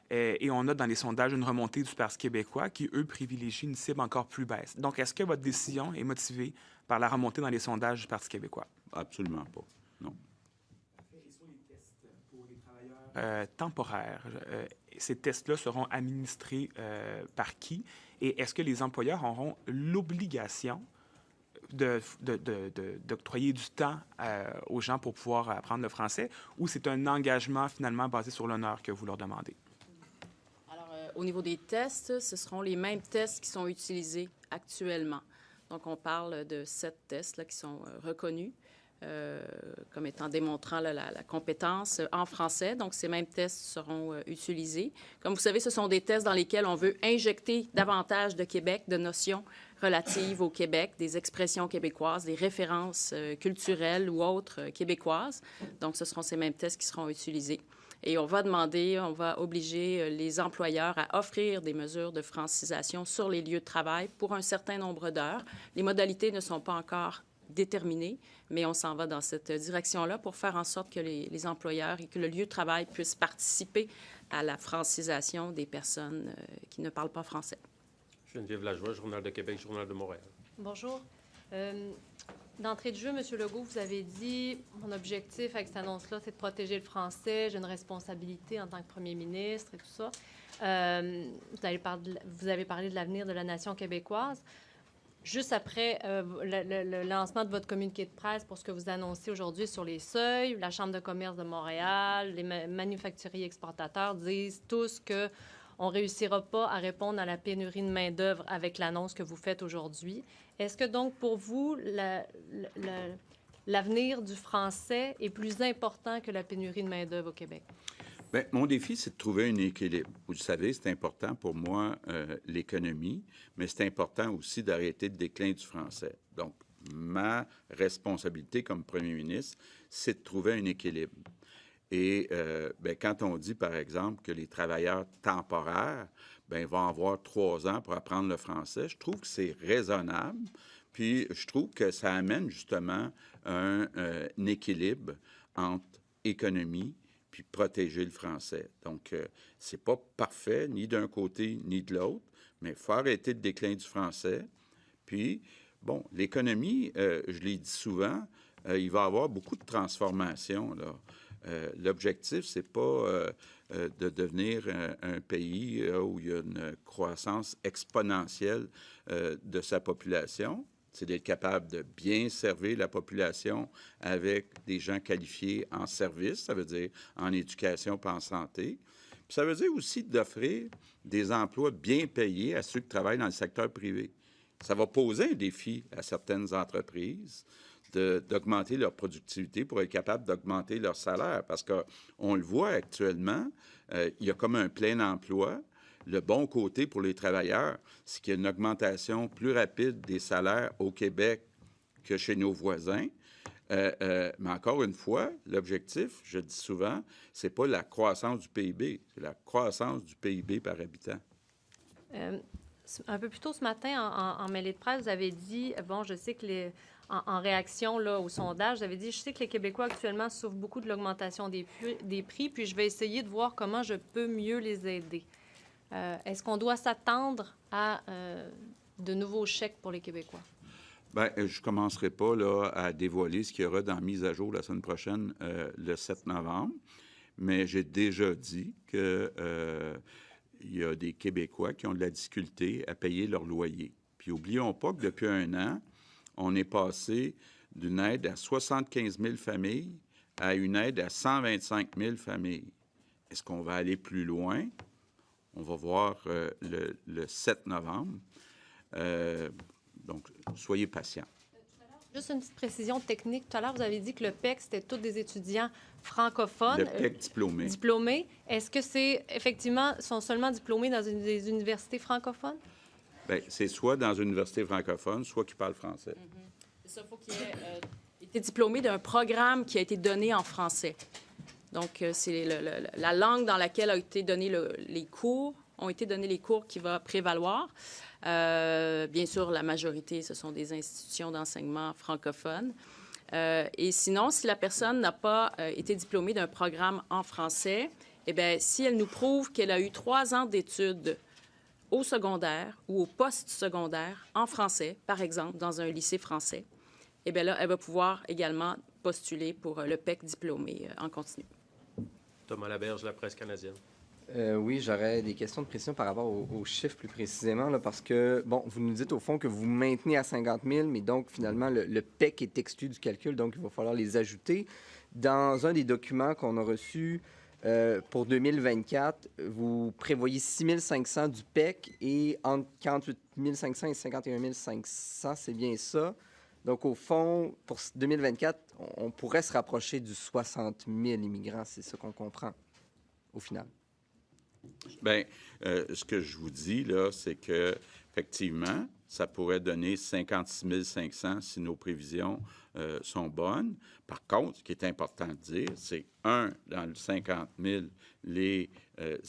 et on a dans les sondages une remontée du Parti québécois qui, eux, privilégient une cible encore plus basse. Donc, est-ce que votre décision est motivée par la remontée dans les sondages du Parti québécois? Absolument pas, non. Et sur les tests pour les travailleurs temporaires, ces tests-là seront administrés par qui? Et est-ce que les employeurs auront l'obligation d'octroyer du temps aux gens pour pouvoir apprendre le français, ou c'est un engagement finalement basé sur l'honneur que vous leur demandez? Alors, au niveau des tests, ce seront les mêmes tests qui sont utilisés actuellement. Donc, on parle de 7 tests là, qui sont reconnus comme étant démontrant là, la compétence en français. Donc, ces mêmes tests seront utilisés. Comme vous savez, ce sont des tests dans lesquels on veut injecter davantage de Québec, de notions relatives au Québec, des expressions québécoises, des références culturelles ou autres québécoises. Donc, ce seront ces mêmes tests qui seront utilisés. Et on va obliger les employeurs à offrir des mesures de francisation sur les lieux de travail pour un certain nombre d'heures. Les modalités ne sont pas encore déterminées, mais on s'en va dans cette direction-là pour faire en sorte que les employeurs et que le lieu de travail puissent participer à la francisation des personnes qui ne parlent pas français. Geneviève Lajoie, Journal de Québec, Journal de Montréal. Bonjour. D'entrée de jeu, M. Legault, vous avez dit « Mon objectif avec cette annonce-là, c'est de protéger le français. J'ai une responsabilité en tant que premier ministre et tout ça. » Vous avez parlé de l'avenir de la nation québécoise. Juste après le lancement de votre communiqué de presse pour ce que vous annoncez aujourd'hui sur les seuils, la Chambre de commerce de Montréal, les manufacturiers exportateurs disent tous que on ne réussira pas à répondre à la pénurie de main-d'œuvre avec l'annonce que vous faites aujourd'hui. Est-ce que donc, pour vous, l'avenir du français est plus important que la pénurie de main-d'œuvre au Québec? Bien, mon défi, c'est de trouver un équilibre. Vous le savez, c'est important pour moi, l'économie, mais c'est important aussi d'arrêter le déclin du français. Donc, ma responsabilité comme premier ministre, c'est de trouver un équilibre. Et bien, quand on dit, par exemple, que les travailleurs temporaires vont avoir 3 ans pour apprendre le français, je trouve que c'est raisonnable. Puis, je trouve que ça amène justement un équilibre entre économie puis protéger le français. Donc, c'est pas parfait, ni d'un côté, ni de l'autre, mais il faut arrêter le déclin du français. Puis, bon, l'économie, je l'ai dit souvent, il va y avoir beaucoup de transformations, là. L'objectif, c'est pas de devenir un pays où il y a une croissance exponentielle de sa population. C'est d'être capable de bien servir la population avec des gens qualifiés en service, ça veut dire en éducation et en santé. Puis ça veut dire aussi d'offrir des emplois bien payés à ceux qui travaillent dans le secteur privé. Ça va poser un défi à certaines entreprises d'augmenter leur productivité pour être capable d'augmenter leur salaire. Parce qu'on le voit actuellement, il y a comme un plein emploi. Le bon côté pour les travailleurs, c'est qu'il y a une augmentation plus rapide des salaires au Québec que chez nos voisins. Mais encore une fois, l'objectif, je dis souvent, c'est pas la croissance du PIB, c'est la croissance du PIB par habitant. Un peu plus tôt ce matin, en mêlée de presse, vous avez dit, bon, je sais que en réaction là, au sondage, vous avez dit, je sais que les Québécois actuellement souffrent beaucoup de l'augmentation des prix, puis je vais essayer de voir comment je peux mieux les aider. Est-ce qu'on doit s'attendre à de nouveaux chèques pour les Québécois? Bien, je ne commencerai pas là, à dévoiler ce qu'il y aura dans la mise à jour la semaine prochaine, le 7 novembre, mais j'ai déjà dit qu'il y a des Québécois qui ont de la difficulté à payer leur loyer. Puis, n'oublions pas que depuis un an, on est passé d'une aide à 75 000 familles à une aide à 125 000 familles. Est-ce qu'on va aller plus loin? On va voir le 7 novembre. Donc, soyez patients. Juste une petite précision technique. Tout à l'heure, vous avez dit que le PEC, c'était tous des étudiants francophones. Le PEC diplômé. Diplômés. Est-ce que c'est effectivement, sont seulement diplômés dans des universités francophones? Bien, c'est soit dans une université francophone, soit qui parle français. C'est ça, il faut qu'il ait été diplômé d'un programme qui a été donné en français. Donc, c'est la langue dans laquelle ont été donnés les cours qui va prévaloir. Bien sûr, la majorité, ce sont des institutions d'enseignement francophones. Et sinon, si la personne n'a pas été diplômée d'un programme en français, eh bien, si elle nous prouve qu'elle a eu 3 ans d'études au secondaire ou au post-secondaire en français, par exemple, dans un lycée français, eh bien là, elle va pouvoir également postuler pour le PEC diplômé en continu. Thomas Laberge, La Presse canadienne. Oui, j'aurais des questions de précision par rapport aux chiffres plus précisément, là, parce que, bon, vous nous dites au fond que vous maintenez à 50 000, mais donc, finalement, le PEC est exclu du calcul, donc il va falloir les ajouter. Dans un des documents qu'on a reçus pour 2024, vous prévoyez 6 500 du PEC et entre 48 500 et 51 500, c'est bien ça. Donc, au fond, pour 2024, on pourrait se rapprocher du 60 000 immigrants, c'est ça qu'on comprend, au final. Bien, ce que je vous dis, là, c'est que effectivement, ça pourrait donner 56 500 si nos prévisions sont bonnes. Par contre, ce qui est important de dire, c'est, dans le 50 000, les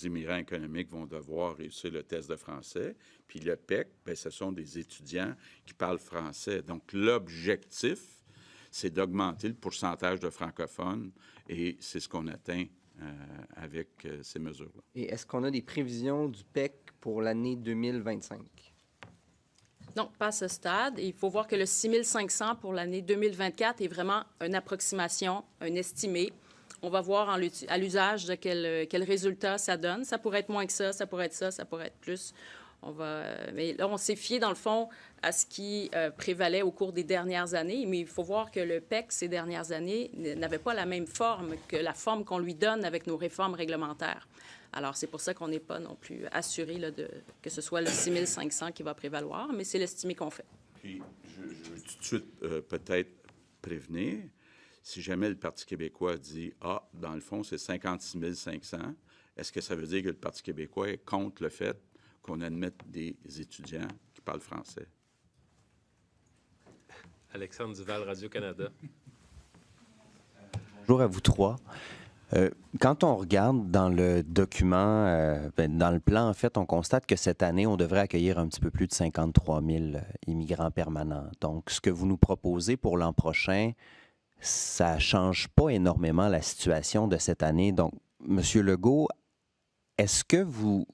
immigrants économiques vont devoir réussir le test de français. Puis le PEC, bien, ce sont des étudiants qui parlent français. Donc, l'objectif, c'est d'augmenter le pourcentage de francophones et c'est ce qu'on atteint avec ces mesures-là. Et est-ce qu'on a des prévisions du PEC pour l'année 2025? Non, pas à ce stade. Il faut voir que le 6 500 pour l'année 2024 est vraiment une approximation, un estimé. On va voir à l'usage de quel résultat ça donne. Ça pourrait être moins que ça pourrait être ça pourrait être plus. Mais là, on s'est fié, dans le fond, à ce qui prévalait au cours des dernières années. Mais il faut voir que le PEC, ces dernières années, n'avait pas la même forme que la forme qu'on lui donne avec nos réformes réglementaires. Alors, c'est pour ça qu'on n'est pas non plus assuré là, que ce soit le 6 500 qui va prévaloir, mais c'est l'estimé qu'on fait. Puis, je veux tout de suite peut-être prévenir, si jamais le Parti québécois dit « Ah, dans le fond, c'est 56 500 », est-ce que ça veut dire que le Parti québécois est contre le fait qu'on admette des étudiants qui parlent français? Alexandre Duval, Radio-Canada. Bonjour à vous trois. Quand on regarde dans le document, dans le plan, en fait, on constate que cette année, on devrait accueillir un petit peu plus de 53 000 immigrants permanents. Donc, ce que vous nous proposez pour l'an prochain, ça ne change pas énormément la situation de cette année. Donc, M. Legault, est-ce que vous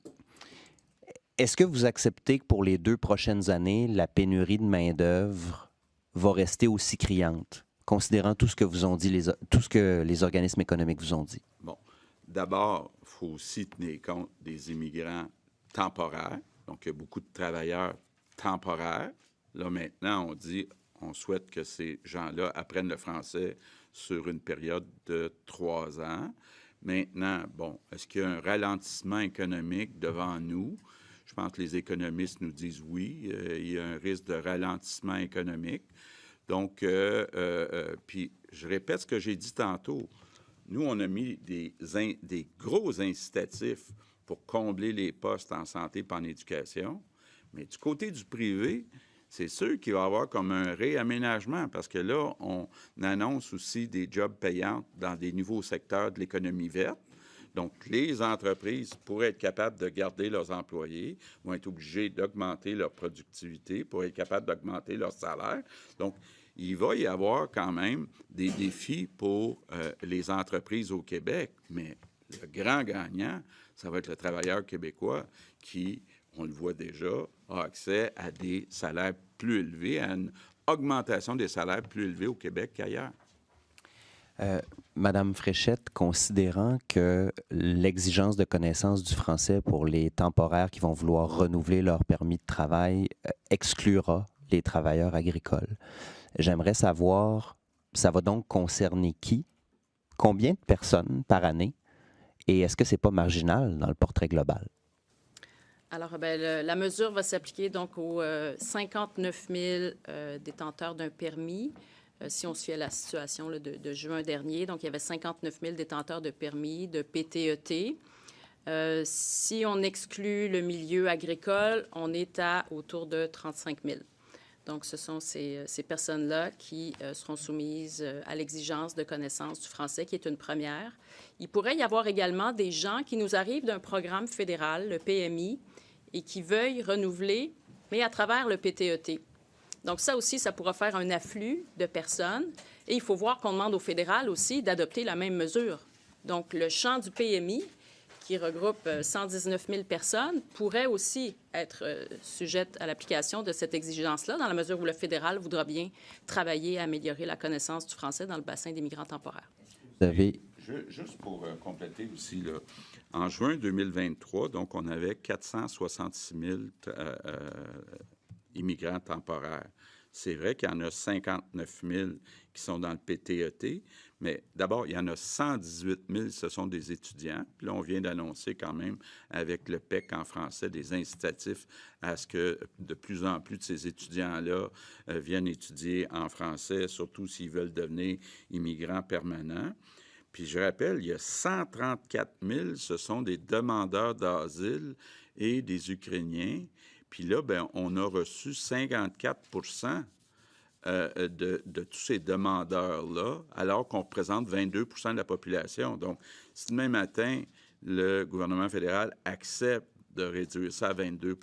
Est-ce que vous acceptez que pour les 2 prochaines années, la pénurie de main-d'œuvre va rester aussi criante, considérant tout ce que vous ont dit tout ce que les organismes économiques vous ont dit? Bon, d'abord, il faut aussi tenir compte des immigrants temporaires. Donc, il y a beaucoup de travailleurs temporaires. Là, maintenant, on souhaite que ces gens-là apprennent le français sur une période de 3 ans. Maintenant, bon, est-ce qu'il y a un ralentissement économique devant nous? Je pense que les économistes nous disent oui, il y a un risque de ralentissement économique. Donc, puis je répète ce que j'ai dit tantôt. Nous, on a mis des gros incitatifs pour combler les postes en santé et en éducation. Mais du côté du privé, c'est sûr qu'il va y avoir comme un réaménagement parce que là, on annonce aussi des jobs payants dans des nouveaux secteurs de l'économie verte. Donc, les entreprises, pour être capables de garder leurs employés, vont être obligées d'augmenter leur productivité pour être capables d'augmenter leur salaire. Donc, il va y avoir quand même des défis pour les entreprises au Québec, mais le grand gagnant, ça va être le travailleur québécois qui, on le voit déjà, a accès à des salaires plus élevés, à une augmentation des salaires plus élevés au Québec qu'ailleurs. Madame Fréchette, considérant que l'exigence de connaissance du français pour les temporaires qui vont vouloir renouveler leur permis de travail exclura les travailleurs agricoles, j'aimerais savoir, ça va donc concerner qui, combien de personnes par année, et est-ce que c'est pas marginal dans le portrait global? Alors, la mesure va s'appliquer donc aux 59 000 détenteurs d'un permis. Si on se fie à la situation là, de juin dernier, donc il y avait 59 000 détenteurs de permis de PTET. Si on exclut le milieu agricole, on est autour de 35 000. Donc, ce sont ces personnes-là qui seront soumises à l'exigence de connaissance du français, qui est une première. Il pourrait y avoir également des gens qui nous arrivent d'un programme fédéral, le PMI, et qui veuillent renouveler, mais à travers le PTET. Donc, ça aussi, ça pourra faire un afflux de personnes. Et il faut voir qu'on demande au fédéral aussi d'adopter la même mesure. Donc, le champ du PMI, qui regroupe 119 000 personnes, pourrait aussi être sujette à l'application de cette exigence-là, dans la mesure où le fédéral voudra bien travailler à améliorer la connaissance du français dans le bassin des migrants temporaires. Vous avez... Juste pour compléter aussi, là, en juin 2023, donc, on avait 466 000 immigrants temporaires. C'est vrai qu'il y en a 59 000 qui sont dans le PTET, mais d'abord, il y en a 118 000, ce sont des étudiants. Puis là, on vient d'annoncer quand même, avec le PEC en français, des incitatifs à ce que de plus en plus de ces étudiants-là viennent étudier en français, surtout s'ils veulent devenir immigrants permanents. Puis je rappelle, il y a 134 000, ce sont des demandeurs d'asile et des Ukrainiens. Puis là, bien, on a reçu 54 de tous ces demandeurs-là, alors qu'on représente 22 de la population. Donc, si demain matin, le gouvernement fédéral accepte de réduire ça à 22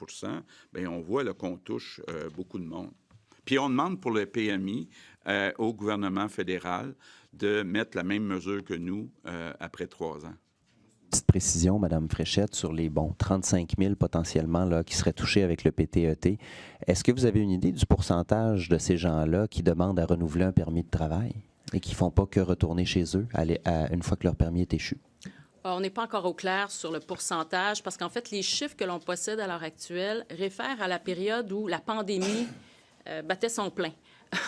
bien, on voit là, qu'on touche beaucoup de monde. Puis on demande pour le PMI au gouvernement fédéral de mettre la même mesure que nous après 3 ans. Petite précision, Mme Fréchette, sur les 35 000 potentiellement là, qui seraient touchés avec le PTET. Est-ce que vous avez une idée du pourcentage de ces gens-là qui demandent à renouveler un permis de travail et qui ne font pas que retourner chez eux une fois que leur permis est échu? On n'est pas encore au clair sur le pourcentage parce qu'en fait, les chiffres que l'on possède à l'heure actuelle réfèrent à la période où la pandémie battait son plein.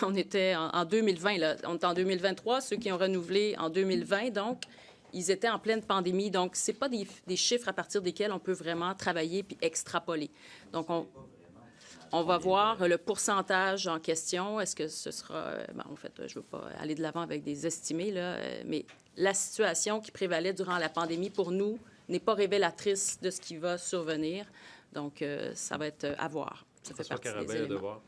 On était en 2020, là. On est en 2023, ceux qui ont renouvelé en 2020, donc ils étaient en pleine pandémie. Donc, ce n'est pas des chiffres à partir desquels on peut vraiment travailler puis extrapoler. Donc, on va voir le pourcentage en question. Est-ce que ce sera... en fait, je ne veux pas aller de l'avant avec des estimés, là, mais la situation qui prévalait durant la pandémie, pour nous, n'est pas révélatrice de ce qui va survenir. Donc, ça va être à voir. Ça fait partie des éléments.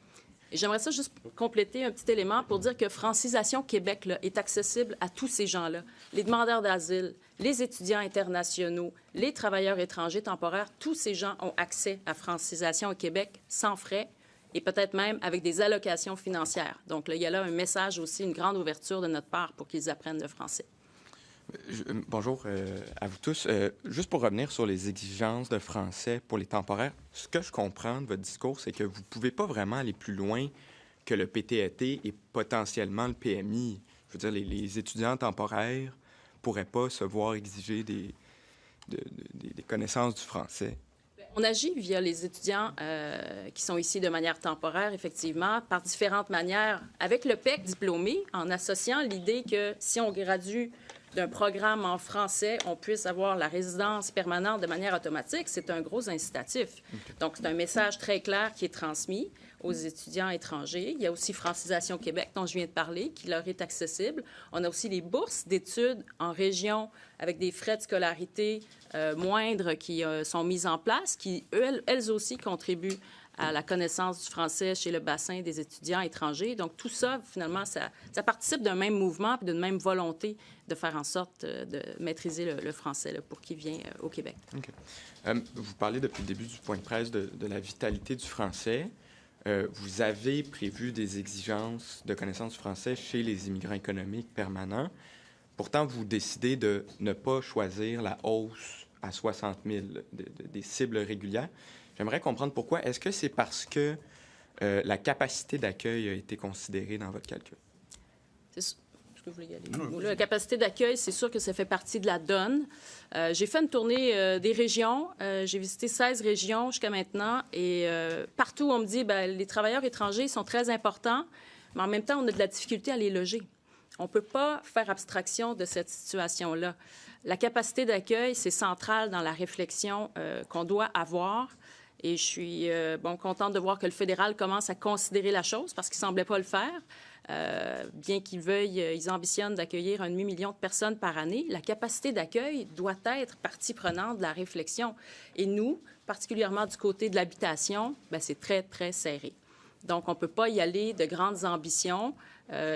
Et j'aimerais ça juste compléter un petit élément pour dire que Francisation Québec là, est accessible à tous ces gens-là. Les demandeurs d'asile, les étudiants internationaux, les travailleurs étrangers temporaires, tous ces gens ont accès à Francisation au Québec sans frais et peut-être même avec des allocations financières. Donc, là, il y a là un message aussi, une grande ouverture de notre part pour qu'ils apprennent le français. Bonjour à vous tous. Juste pour revenir sur les exigences de français pour les temporaires, ce que je comprends de votre discours, c'est que vous ne pouvez pas vraiment aller plus loin que le PTAT et potentiellement le PMI. Je veux dire, les étudiants temporaires ne pourraient pas se voir exiger des connaissances du français. On agit via les étudiants qui sont ici de manière temporaire, effectivement, par différentes manières, avec le PEC diplômé, en associant l'idée que si on gradue d'un programme en français, on puisse avoir la résidence permanente de manière automatique. C'est un gros incitatif. Donc, c'est un message très clair qui est transmis aux étudiants étrangers. Il y a aussi Francisation Québec, dont je viens de parler, qui leur est accessible. On a aussi les bourses d'études en région avec des frais de scolarité moindres qui sont mises en place, qui, elles aussi, contribuent à la connaissance du français chez le bassin des étudiants étrangers. Donc, tout ça, finalement, ça participe d'un même mouvement et d'une même volonté de faire en sorte de maîtriser le français là, pour qui vient au Québec. OK. Vous parlez depuis le début du point de presse de la vitalité du français. Vous avez prévu des exigences de connaissance du français chez les immigrants économiques permanents. Pourtant, vous décidez de ne pas choisir la hausse à 60 000 des cibles régulières. J'aimerais comprendre pourquoi. Est-ce que c'est parce que la capacité d'accueil a été considérée dans votre calcul? Est-ce que vous voulez y aller? La capacité d'accueil, c'est sûr que ça fait partie de la donne. J'ai fait une tournée des régions. J'ai visité 16 régions jusqu'à maintenant. Et partout, on me dit que les travailleurs étrangers sont très importants, mais en même temps, on a de la difficulté à les loger. On ne peut pas faire abstraction de cette situation-là. La capacité d'accueil, c'est central dans la réflexion qu'on doit avoir. Et je suis contente de voir que le fédéral commence à considérer la chose parce qu'il ne semblait pas le faire. Bien qu'ils veuillent, ils ambitionnent d'accueillir 1 demi-million de personnes par année. La capacité d'accueil doit être partie prenante de la réflexion. Et nous, particulièrement du côté de l'habitation, c'est très, très serré. Donc, on ne peut pas y aller de grandes ambitions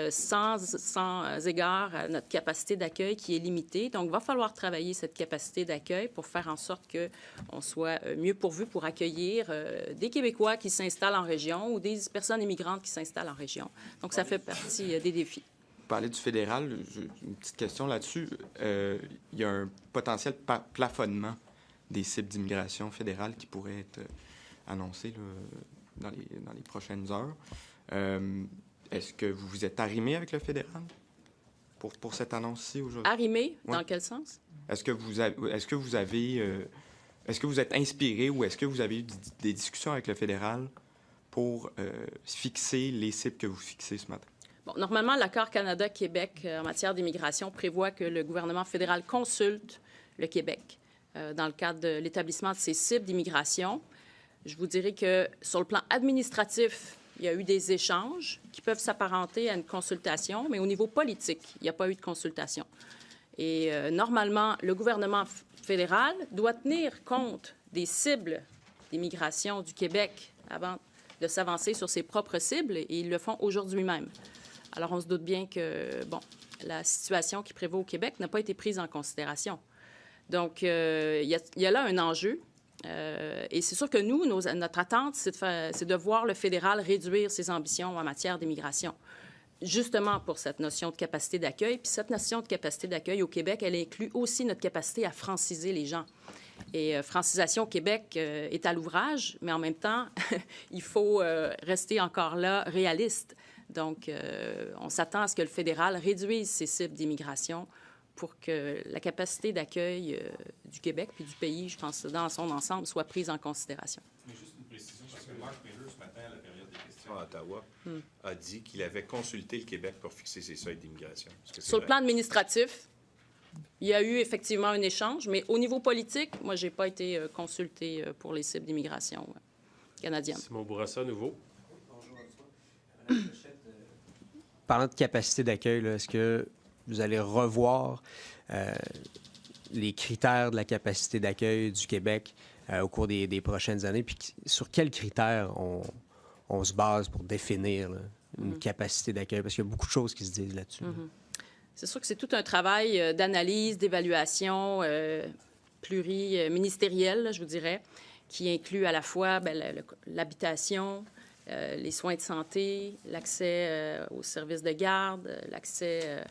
sans égard à notre capacité d'accueil qui est limitée. Donc, il va falloir travailler cette capacité d'accueil pour faire en sorte qu'on soit mieux pourvu pour accueillir des Québécois qui s'installent en région ou des personnes immigrantes qui s'installent en région. Donc, ça fait partie des défis. Vous parlez du fédéral. Une petite question là-dessus. Il y a un potentiel plafonnement des cibles d'immigration fédérale qui pourrait être annoncé là, dans les prochaines heures. Est-ce que vous vous êtes arrimé avec le fédéral pour cette annonce-ci aujourd'hui? Arrimé? Ouais. Dans quel sens? Est-ce que vous êtes inspiré ou est-ce que vous avez eu des discussions avec le fédéral pour fixer les cibles que vous fixez ce matin? Bon, normalement, l'accord Canada-Québec en matière d'immigration prévoit que le gouvernement fédéral consulte le Québec dans le cadre de l'établissement de ses cibles d'immigration. Je vous dirais que sur le plan administratif, il y a eu des échanges qui peuvent s'apparenter à une consultation, mais au niveau politique, il n'y a pas eu de consultation. Et normalement, le gouvernement fédéral doit tenir compte des cibles d'immigration du Québec avant de s'avancer sur ses propres cibles, et ils le font aujourd'hui même. Alors, on se doute bien que, la situation qui prévaut au Québec n'a pas été prise en considération. Donc, il y a là un enjeu. Et c'est sûr que nous, notre attente, c'est de voir le fédéral réduire ses ambitions en matière d'immigration, justement pour cette notion de capacité d'accueil. Puis cette notion de capacité d'accueil au Québec, elle inclut aussi notre capacité à franciser les gens. Et Francisation Québec est à l'ouvrage, mais en même temps, il faut rester encore là réaliste. Donc, on s'attend à ce que le fédéral réduise ses cibles d'immigration pour que la capacité d'accueil du Québec puis du pays, je pense, dans son ensemble, soit prise en considération. Mais juste une précision, parce que Marc Miller, ce matin, à la période des questions à Ottawa, a dit qu'il avait consulté le Québec pour fixer ses seuils d'immigration. Sur le plan administratif, il y a eu effectivement un échange, mais au niveau politique, moi, je n'ai pas été consulté pour les cibles d'immigration canadiennes. Simon Bourassa, nouveau. Bonjour à toi. Parlant de capacité d'accueil, est-ce que vous allez revoir les critères de la capacité d'accueil du Québec au cours des prochaines années? Puis sur quels critères on se base pour définir une capacité d'accueil? Parce qu'il y a beaucoup de choses qui se disent là-dessus. C'est sûr que c'est tout un travail d'analyse, d'évaluation pluriministériel, je vous dirais, qui inclut à la fois l'habitation, les soins de santé, l'accès aux services de garde, l'accès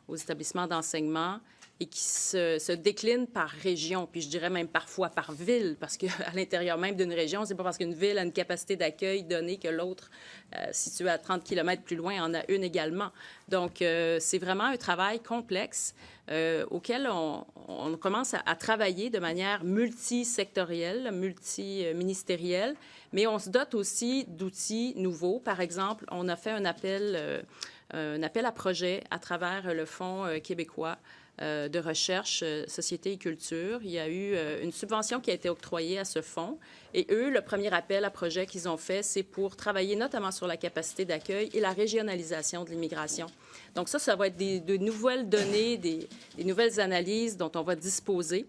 aux établissements d'enseignement et qui se décline par région, puis je dirais même parfois par ville, parce qu'à l'intérieur même d'une région, c'est pas parce qu'une ville a une capacité d'accueil donnée que l'autre, située à 30 km plus loin, en a une également. Donc, c'est vraiment un travail complexe auquel on commence à travailler de manière multisectorielle, multiministérielle, mais on se dote aussi d'outils nouveaux. Par exemple, on a fait un appel à projet à travers le Fonds québécois de recherche, société et culture. Il y a eu une subvention qui a été octroyée à ce fonds. Et eux, le premier appel à projet qu'ils ont fait, c'est pour travailler notamment sur la capacité d'accueil et la régionalisation de l'immigration. Donc ça va être de nouvelles données, des nouvelles analyses dont on va disposer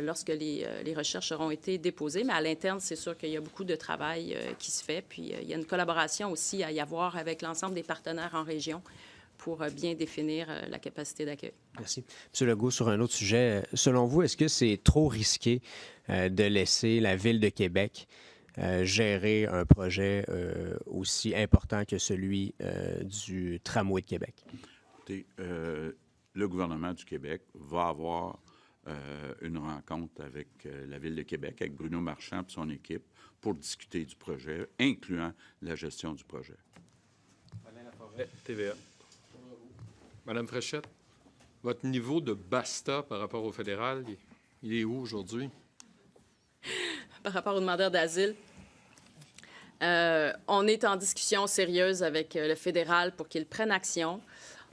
lorsque les recherches auront été déposées. Mais à l'interne, c'est sûr qu'il y a beaucoup de travail qui se fait. Puis il y a une collaboration aussi à y avoir avec l'ensemble des partenaires en région pour bien définir la capacité d'accueil. Merci. M. Legault, sur un autre sujet, selon vous, est-ce que c'est trop risqué de laisser la Ville de Québec gérer un projet aussi important que celui du tramway de Québec? Écoutez, le gouvernement du Québec va avoir une rencontre avec la Ville de Québec, avec Bruno Marchand et son équipe, pour discuter du projet, incluant la gestion du projet. TVA. Madame Fréchette, votre niveau de basta par rapport au fédéral, il est où aujourd'hui? Par rapport aux demandeurs d'asile, on est en discussion sérieuse avec le fédéral pour qu'il prenne action.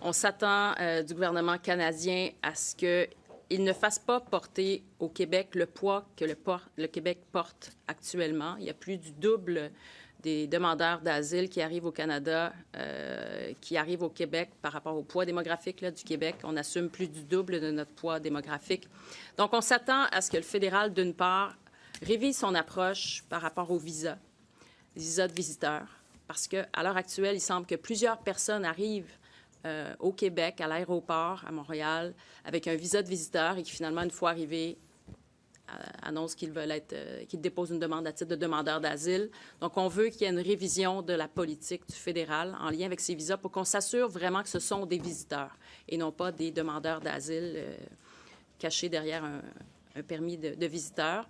On s'attend du gouvernement canadien à ce qu'il ne fasse pas porter au Québec le poids que le Québec porte actuellement. Il y a plus du double des demandeurs d'asile qui arrivent au Canada, qui arrivent au Québec par rapport au poids démographique du Québec. On assume plus du double de notre poids démographique. Donc, on s'attend à ce que le fédéral, d'une part, révise son approche par rapport aux visas, les visas de visiteurs, parce qu'à l'heure actuelle, il semble que plusieurs personnes arrivent au Québec, à l'aéroport, à Montréal, avec un visa de visiteur et qui, finalement, une fois arrivés, annoncent qu'ils qu'ils déposent une demande à titre de demandeur d'asile. Donc, on veut qu'il y ait une révision de la politique du fédéral en lien avec ces visas pour qu'on s'assure vraiment que ce sont des visiteurs et non pas des demandeurs d'asile cachés derrière un permis de visiteur.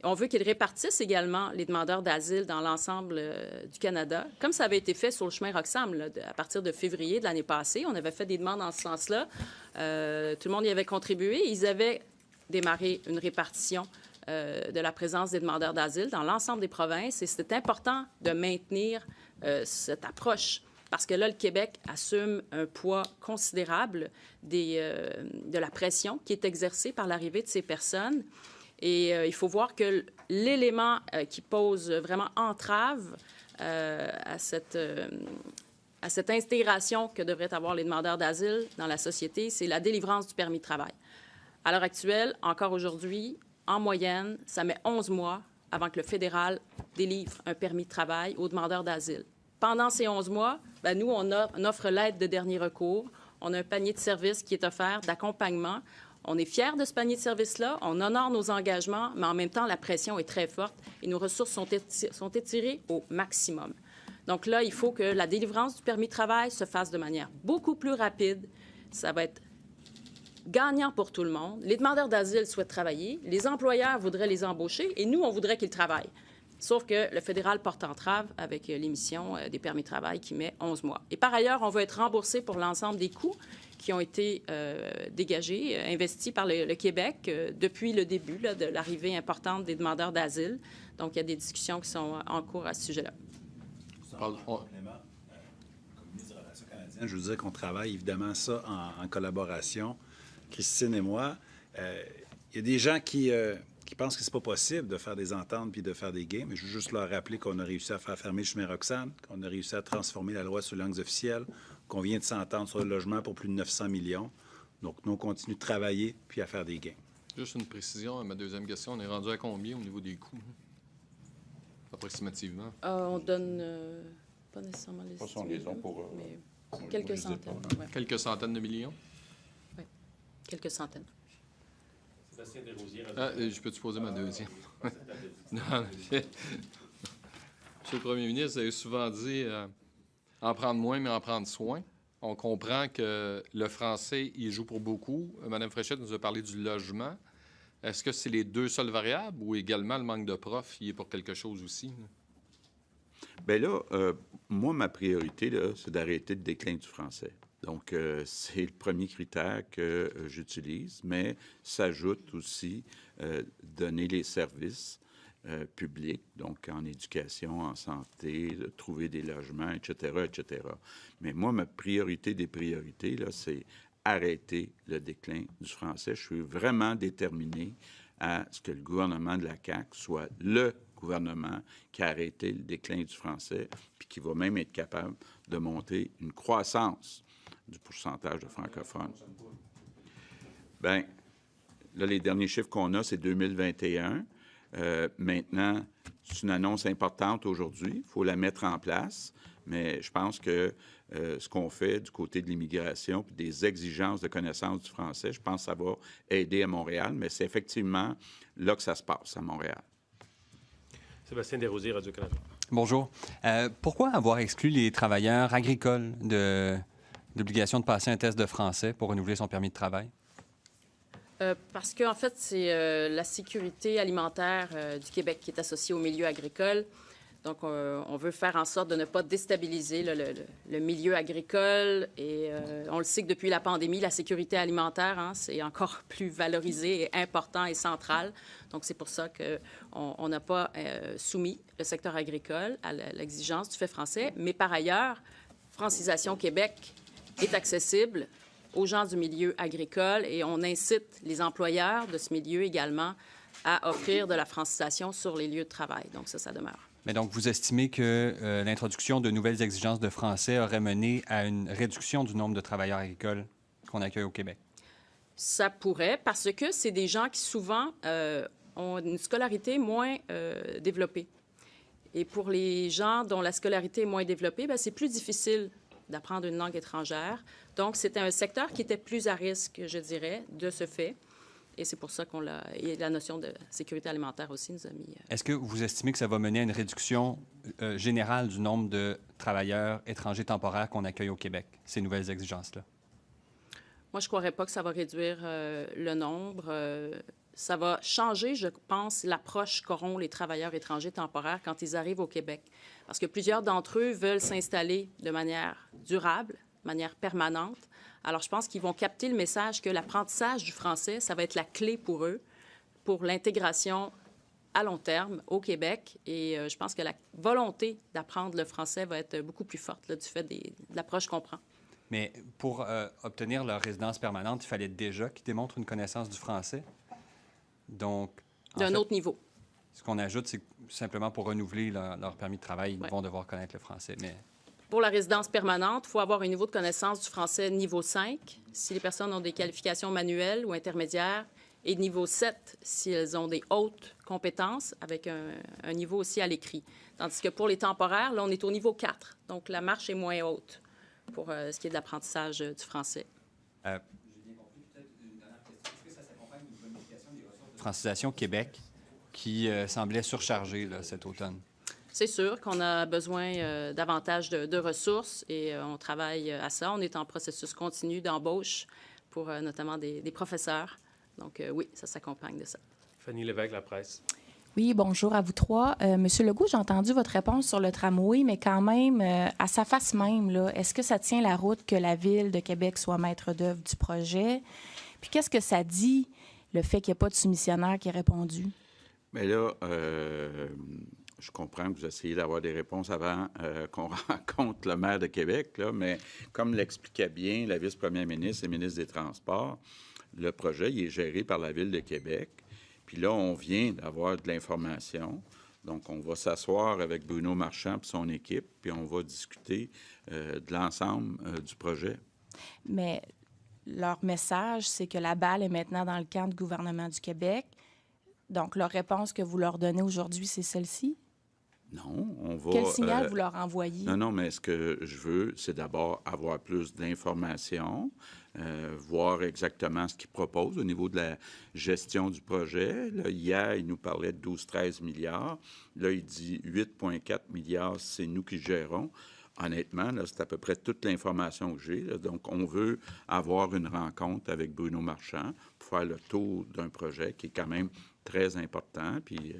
On veut qu'ils répartissent également les demandeurs d'asile dans l'ensemble du Canada, comme ça avait été fait sur le chemin Roxham à partir de février de l'année passée. On avait fait des demandes en ce sens-là. Tout le monde y avait contribué. Ils avaient démarré une répartition de la présence des demandeurs d'asile dans l'ensemble des provinces. Et c'est important de maintenir cette approche parce que là, le Québec assume un poids considérable de la pression qui est exercée par l'arrivée de ces personnes. Et il faut voir que l'élément qui pose vraiment entrave à cette intégration que devraient avoir les demandeurs d'asile dans la société, c'est la délivrance du permis de travail. À l'heure actuelle, encore aujourd'hui, en moyenne, ça met 11 mois avant que le fédéral délivre un permis de travail aux demandeurs d'asile. Pendant ces 11 mois, nous, on offre l'aide de dernier recours. On a un panier de services qui est offert d'accompagnement. On est fiers de ce panier de services-là. On honore nos engagements, mais en même temps, la pression est très forte et nos ressources sont étirées au maximum. Donc là, il faut que la délivrance du permis de travail se fasse de manière beaucoup plus rapide. Ça va être gagnant pour tout le monde. Les demandeurs d'asile souhaitent travailler, les employeurs voudraient les embaucher et nous, on voudrait qu'ils travaillent. Sauf que le fédéral porte entrave avec l'émission des permis de travail qui met 11 mois. Et par ailleurs, on va être remboursé pour l'ensemble des coûts qui ont été dégagés, investis par le Québec depuis le début de l'arrivée importante des demandeurs d'asile. Donc, il y a des discussions qui sont en cours à ce sujet-là. Comme ministre des Relations canadiennes, je vous dirais qu'on travaille évidemment ça en collaboration. Christine et moi, il y a des gens qui pensent que c'est pas possible de faire des ententes puis de faire des gains, mais je veux juste leur rappeler qu'on a réussi à faire fermer le chemin Roxham, qu'on a réussi à transformer la loi sur les langues officielles, qu'on vient de s'entendre sur le logement pour plus de 900 millions. Donc, nous, on continue de travailler puis à faire des gains. Juste une précision à ma deuxième question. On est rendu à combien au niveau des coûts, approximativement? On donne pas nécessairement les estimés, mais quelques centaines. Ouais. Quelques centaines de millions? Oui, quelques centaines. Sébastien Desrosiers. Je peux te poser ma deuxième? Non, Monsieur le Premier ministre, vous avez souvent dit en prendre moins, mais en prendre soin. On comprend que le français, il joue pour beaucoup. Mme Fréchette nous a parlé du logement. Est-ce que c'est les deux seules variables ou également le manque de profs, il est pour quelque chose aussi? Bien là, moi, ma priorité, là, c'est d'arrêter le déclin du français. Donc, c'est le premier critère que j'utilise, mais s'ajoute aussi donner les services publics, donc en éducation, en santé, trouver des logements, etc., etc. Mais moi, ma priorité des priorités, là, c'est arrêter le déclin du français. Je suis vraiment déterminé à ce que le gouvernement de la CAQ soit le gouvernement qui a arrêté le déclin du français, puis qui va même être capable de monter une croissance du pourcentage de francophones. Bien, là, les derniers chiffres qu'on a, c'est 2021. Maintenant, c'est une annonce importante aujourd'hui. Il faut la mettre en place. Mais je pense que ce qu'on fait du côté de l'immigration puis des exigences de connaissance du français, je pense que ça va aider à Montréal. Mais c'est effectivement là que ça se passe, à Montréal. Sébastien Desrosiers, Radio-Canada. Bonjour. Pourquoi avoir exclu les travailleurs agricoles de l'obligation de passer un test de français pour renouveler son permis de travail? Parce qu'en fait, c'est la sécurité alimentaire du Québec qui est associée au milieu agricole. Donc, on veut faire en sorte de ne pas déstabiliser le milieu agricole. Et on le sait que depuis la pandémie, la sécurité alimentaire, hein, c'est encore plus valorisé et important et central. Donc, c'est pour ça qu'on n'a pas soumis le secteur agricole à l'exigence du fait français. Mais par ailleurs, Francisation Québec est accessible aux gens du milieu agricole et on incite les employeurs de ce milieu également à offrir de la francisation sur les lieux de travail. Donc, ça demeure. Mais donc, vous estimez que l'introduction de nouvelles exigences de français aurait mené à une réduction du nombre de travailleurs agricoles qu'on accueille au Québec? Ça pourrait, parce que c'est des gens qui souvent ont une scolarité moins développée. Et pour les gens dont la scolarité est moins développée, bien, c'est plus difficile d'apprendre une langue étrangère. Donc, c'était un secteur qui était plus à risque, je dirais, de ce fait. Et c'est pour ça qu'on l'a... Et la notion de sécurité alimentaire aussi nous a mis... Est-ce que vous estimez que ça va mener à une réduction générale du nombre de travailleurs étrangers temporaires qu'on accueille au Québec, ces nouvelles exigences-là? Moi, je ne croirais pas que ça va réduire le nombre. Ça va changer, je pense, l'approche qu'auront les travailleurs étrangers temporaires quand ils arrivent au Québec. Parce que plusieurs d'entre eux veulent s'installer de manière durable, de manière permanente. Alors, je pense qu'ils vont capter le message que l'apprentissage du français, ça va être la clé pour eux, pour l'intégration à long terme au Québec. Et je pense que la volonté d'apprendre le français va être beaucoup plus forte là, du fait de l'approche qu'on prend. Mais pour obtenir leur résidence permanente, il fallait déjà qu'ils démontrent une connaissance du français. Donc, d'un autre niveau. Ce qu'on ajoute, c'est simplement pour renouveler leur permis de travail, ils vont devoir connaître le français. Mais... Pour la résidence permanente, il faut avoir un niveau de connaissance du français niveau 5 si les personnes ont des qualifications manuelles ou intermédiaires et niveau 7 si elles ont des hautes compétences avec un niveau aussi à l'écrit. Tandis que pour les temporaires, là, on est au niveau 4. Donc, la marche est moins haute pour ce qui est de l'apprentissage du français. J'ai bien compris. Peut-être une dernière question. Est-ce que ça s'accompagne d'une bonification des ressources de Francisation Québec qui semblait surchargée là, cet automne? C'est sûr qu'on a besoin davantage de ressources et on travaille à ça. On est en processus continu d'embauche pour notamment des professeurs. Donc oui, ça s'accompagne de ça. Fanny Lévesque, La Presse. Oui, bonjour à vous trois. Monsieur Legault, j'ai entendu votre réponse sur le tramway, mais quand même, à sa face même, là, est-ce que ça tient la route que la Ville de Québec soit maître d'œuvre du projet? Puis qu'est-ce que ça dit, le fait qu'il n'y a pas de soumissionnaire qui ait répondu? Bien là, je comprends que vous essayez d'avoir des réponses avant qu'on rencontre le maire de Québec, là, mais comme l'expliquait bien la vice-première ministre et ministre des Transports, le projet il est géré par la Ville de Québec. Puis là, on vient d'avoir de l'information. Donc, on va s'asseoir avec Bruno Marchand et son équipe, puis on va discuter de l'ensemble du projet. Mais leur message, c'est que la balle est maintenant dans le camp du gouvernement du Québec. Donc, leur réponse que vous leur donnez aujourd'hui, c'est celle-ci? Non, on va... Quel signal vous leur envoyez? Non, mais ce que je veux, c'est d'abord avoir plus d'informations, voir exactement ce qu'ils proposent au niveau de la gestion du projet. Là, hier, il nous parlait de 12-13 milliards. Là, il dit 8,4 milliards, c'est nous qui gérons. honnêtement, là, c'est à peu près toute l'information que j'ai. Là. Donc, on veut avoir une rencontre avec Bruno Marchand pour faire le tour d'un projet qui est quand même très important puis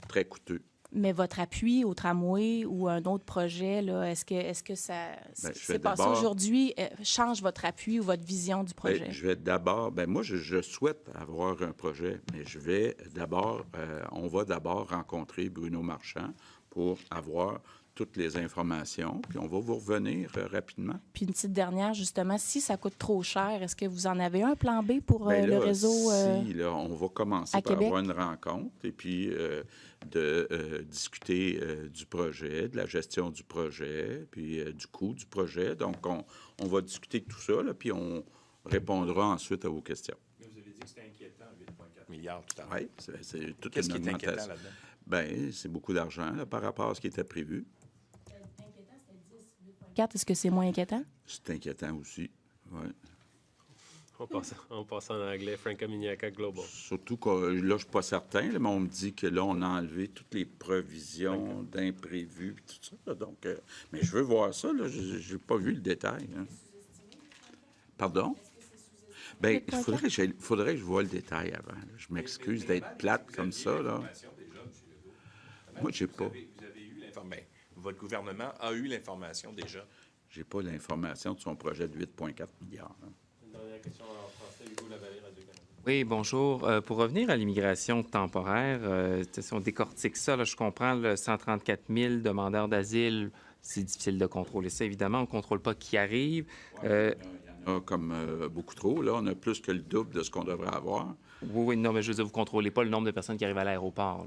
très coûteux. Mais votre appui au tramway ou un autre projet, là, est-ce que ça, ce qui s'est passé aujourd'hui change votre appui ou votre vision du projet? Bien, je vais d'abord, moi, je souhaite avoir un projet, mais je vais d'abord, on va d'abord rencontrer Bruno Marchand pour avoir toutes les informations, puis on va vous revenir rapidement. Puis une petite dernière, justement, si ça coûte trop cher, est-ce que vous en avez un plan B pour le réseau Si, là, on va commencer par Québec? avoir une rencontre et puis de discuter du projet, de la gestion du projet, puis du coût du projet. Donc, on va discuter de tout ça, là, puis on répondra ensuite à vos questions. Mais vous avez dit que c'était inquiétant, 8,4 milliards tout à l'heure. Oui, c'est toute Qu'est-ce une qui est augmentation. inquiétant là-dedans? Bien, c'est beaucoup d'argent là, par rapport à ce qui était prévu. Est-ce que c'est moins inquiétant? C'est inquiétant aussi, oui. On passe en anglais, Franca Miniaca Global. Surtout que là, je ne suis pas certain, là, mais on me dit que là, on a enlevé toutes les provisions d'imprévus et tout ça. Là, donc, mais je veux voir ça, là. Je n'ai pas vu le détail. Hein. Pardon? Bien, il faudrait que je voie le détail avant. Là. Je m'excuse d'être plate comme ça, là. Moi, je n'ai pas. Vous avez eu l'information. Votre gouvernement a eu l'information déjà. Je n'ai pas l'information de son projet de 8,4 milliards. Hein. Une dernière question en français, Hugo Lavallée, Radio-Canada. Oui, bonjour. Pour revenir à l'immigration temporaire, si on décortique ça, là, je comprends le 134 000 demandeurs d'asile, c'est difficile de contrôler ça, évidemment. On ne contrôle pas qui arrive. Il y en a comme beaucoup trop. Là, on a plus que le double de ce qu'on devrait avoir. Oui, non, mais je veux dire, vous ne contrôlez pas le nombre de personnes qui arrivent à l'aéroport.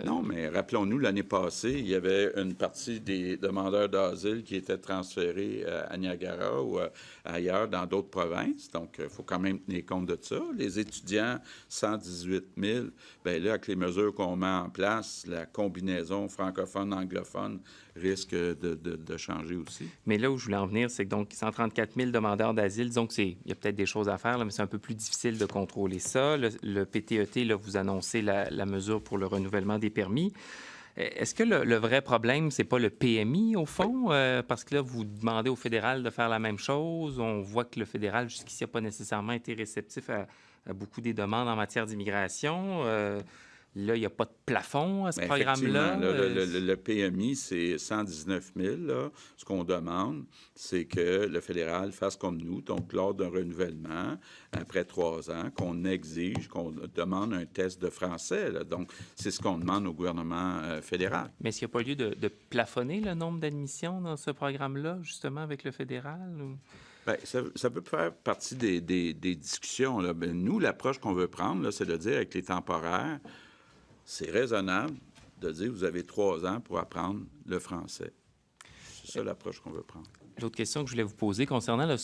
Non, mais rappelons-nous, l'année passée, il y avait une partie des demandeurs d'asile qui étaient transférés à Niagara ou ailleurs dans d'autres provinces. Donc, il faut quand même tenir compte de ça. Les étudiants, 118 000, bien là, avec les mesures qu'on met en place, la combinaison francophone-anglophone risque de changer aussi. Mais là où je voulais en venir, c'est que donc 134 000 demandeurs d'asile, disons qu'il y a peut-être des choses à faire, là, mais c'est un peu plus difficile de contrôler ça. Le PTET, là, vous annoncez la mesure pour le renouvellement des permis. Est-ce que le vrai problème, c'est pas le PMI, au fond? Parce que là, vous demandez au fédéral de faire la même chose. On voit que le fédéral, jusqu'ici, n'a pas nécessairement été réceptif à beaucoup des demandes en matière d'immigration. Là, il n'y a pas de plafond à ce programme-là. Le PMI, c'est 119 000. Là. Ce qu'on demande, c'est que le fédéral fasse comme nous, donc lors d'un renouvellement, après 3 ans, qu'on exige, qu'on demande un test de français. Là. Donc, c'est ce qu'on demande au gouvernement fédéral. Mais est-ce qu'il n'y a pas lieu de plafonner le nombre d'admissions dans ce programme-là, justement, avec le fédéral? Ou... Bien, ça peut faire partie des discussions. Là. Bien, nous, l'approche qu'on veut prendre, là, c'est de dire avec les temporaires, c'est raisonnable de dire que vous avez 3 ans pour apprendre le français. C'est ça l'approche qu'on veut prendre. L'autre question que je voulais vous poser concernant le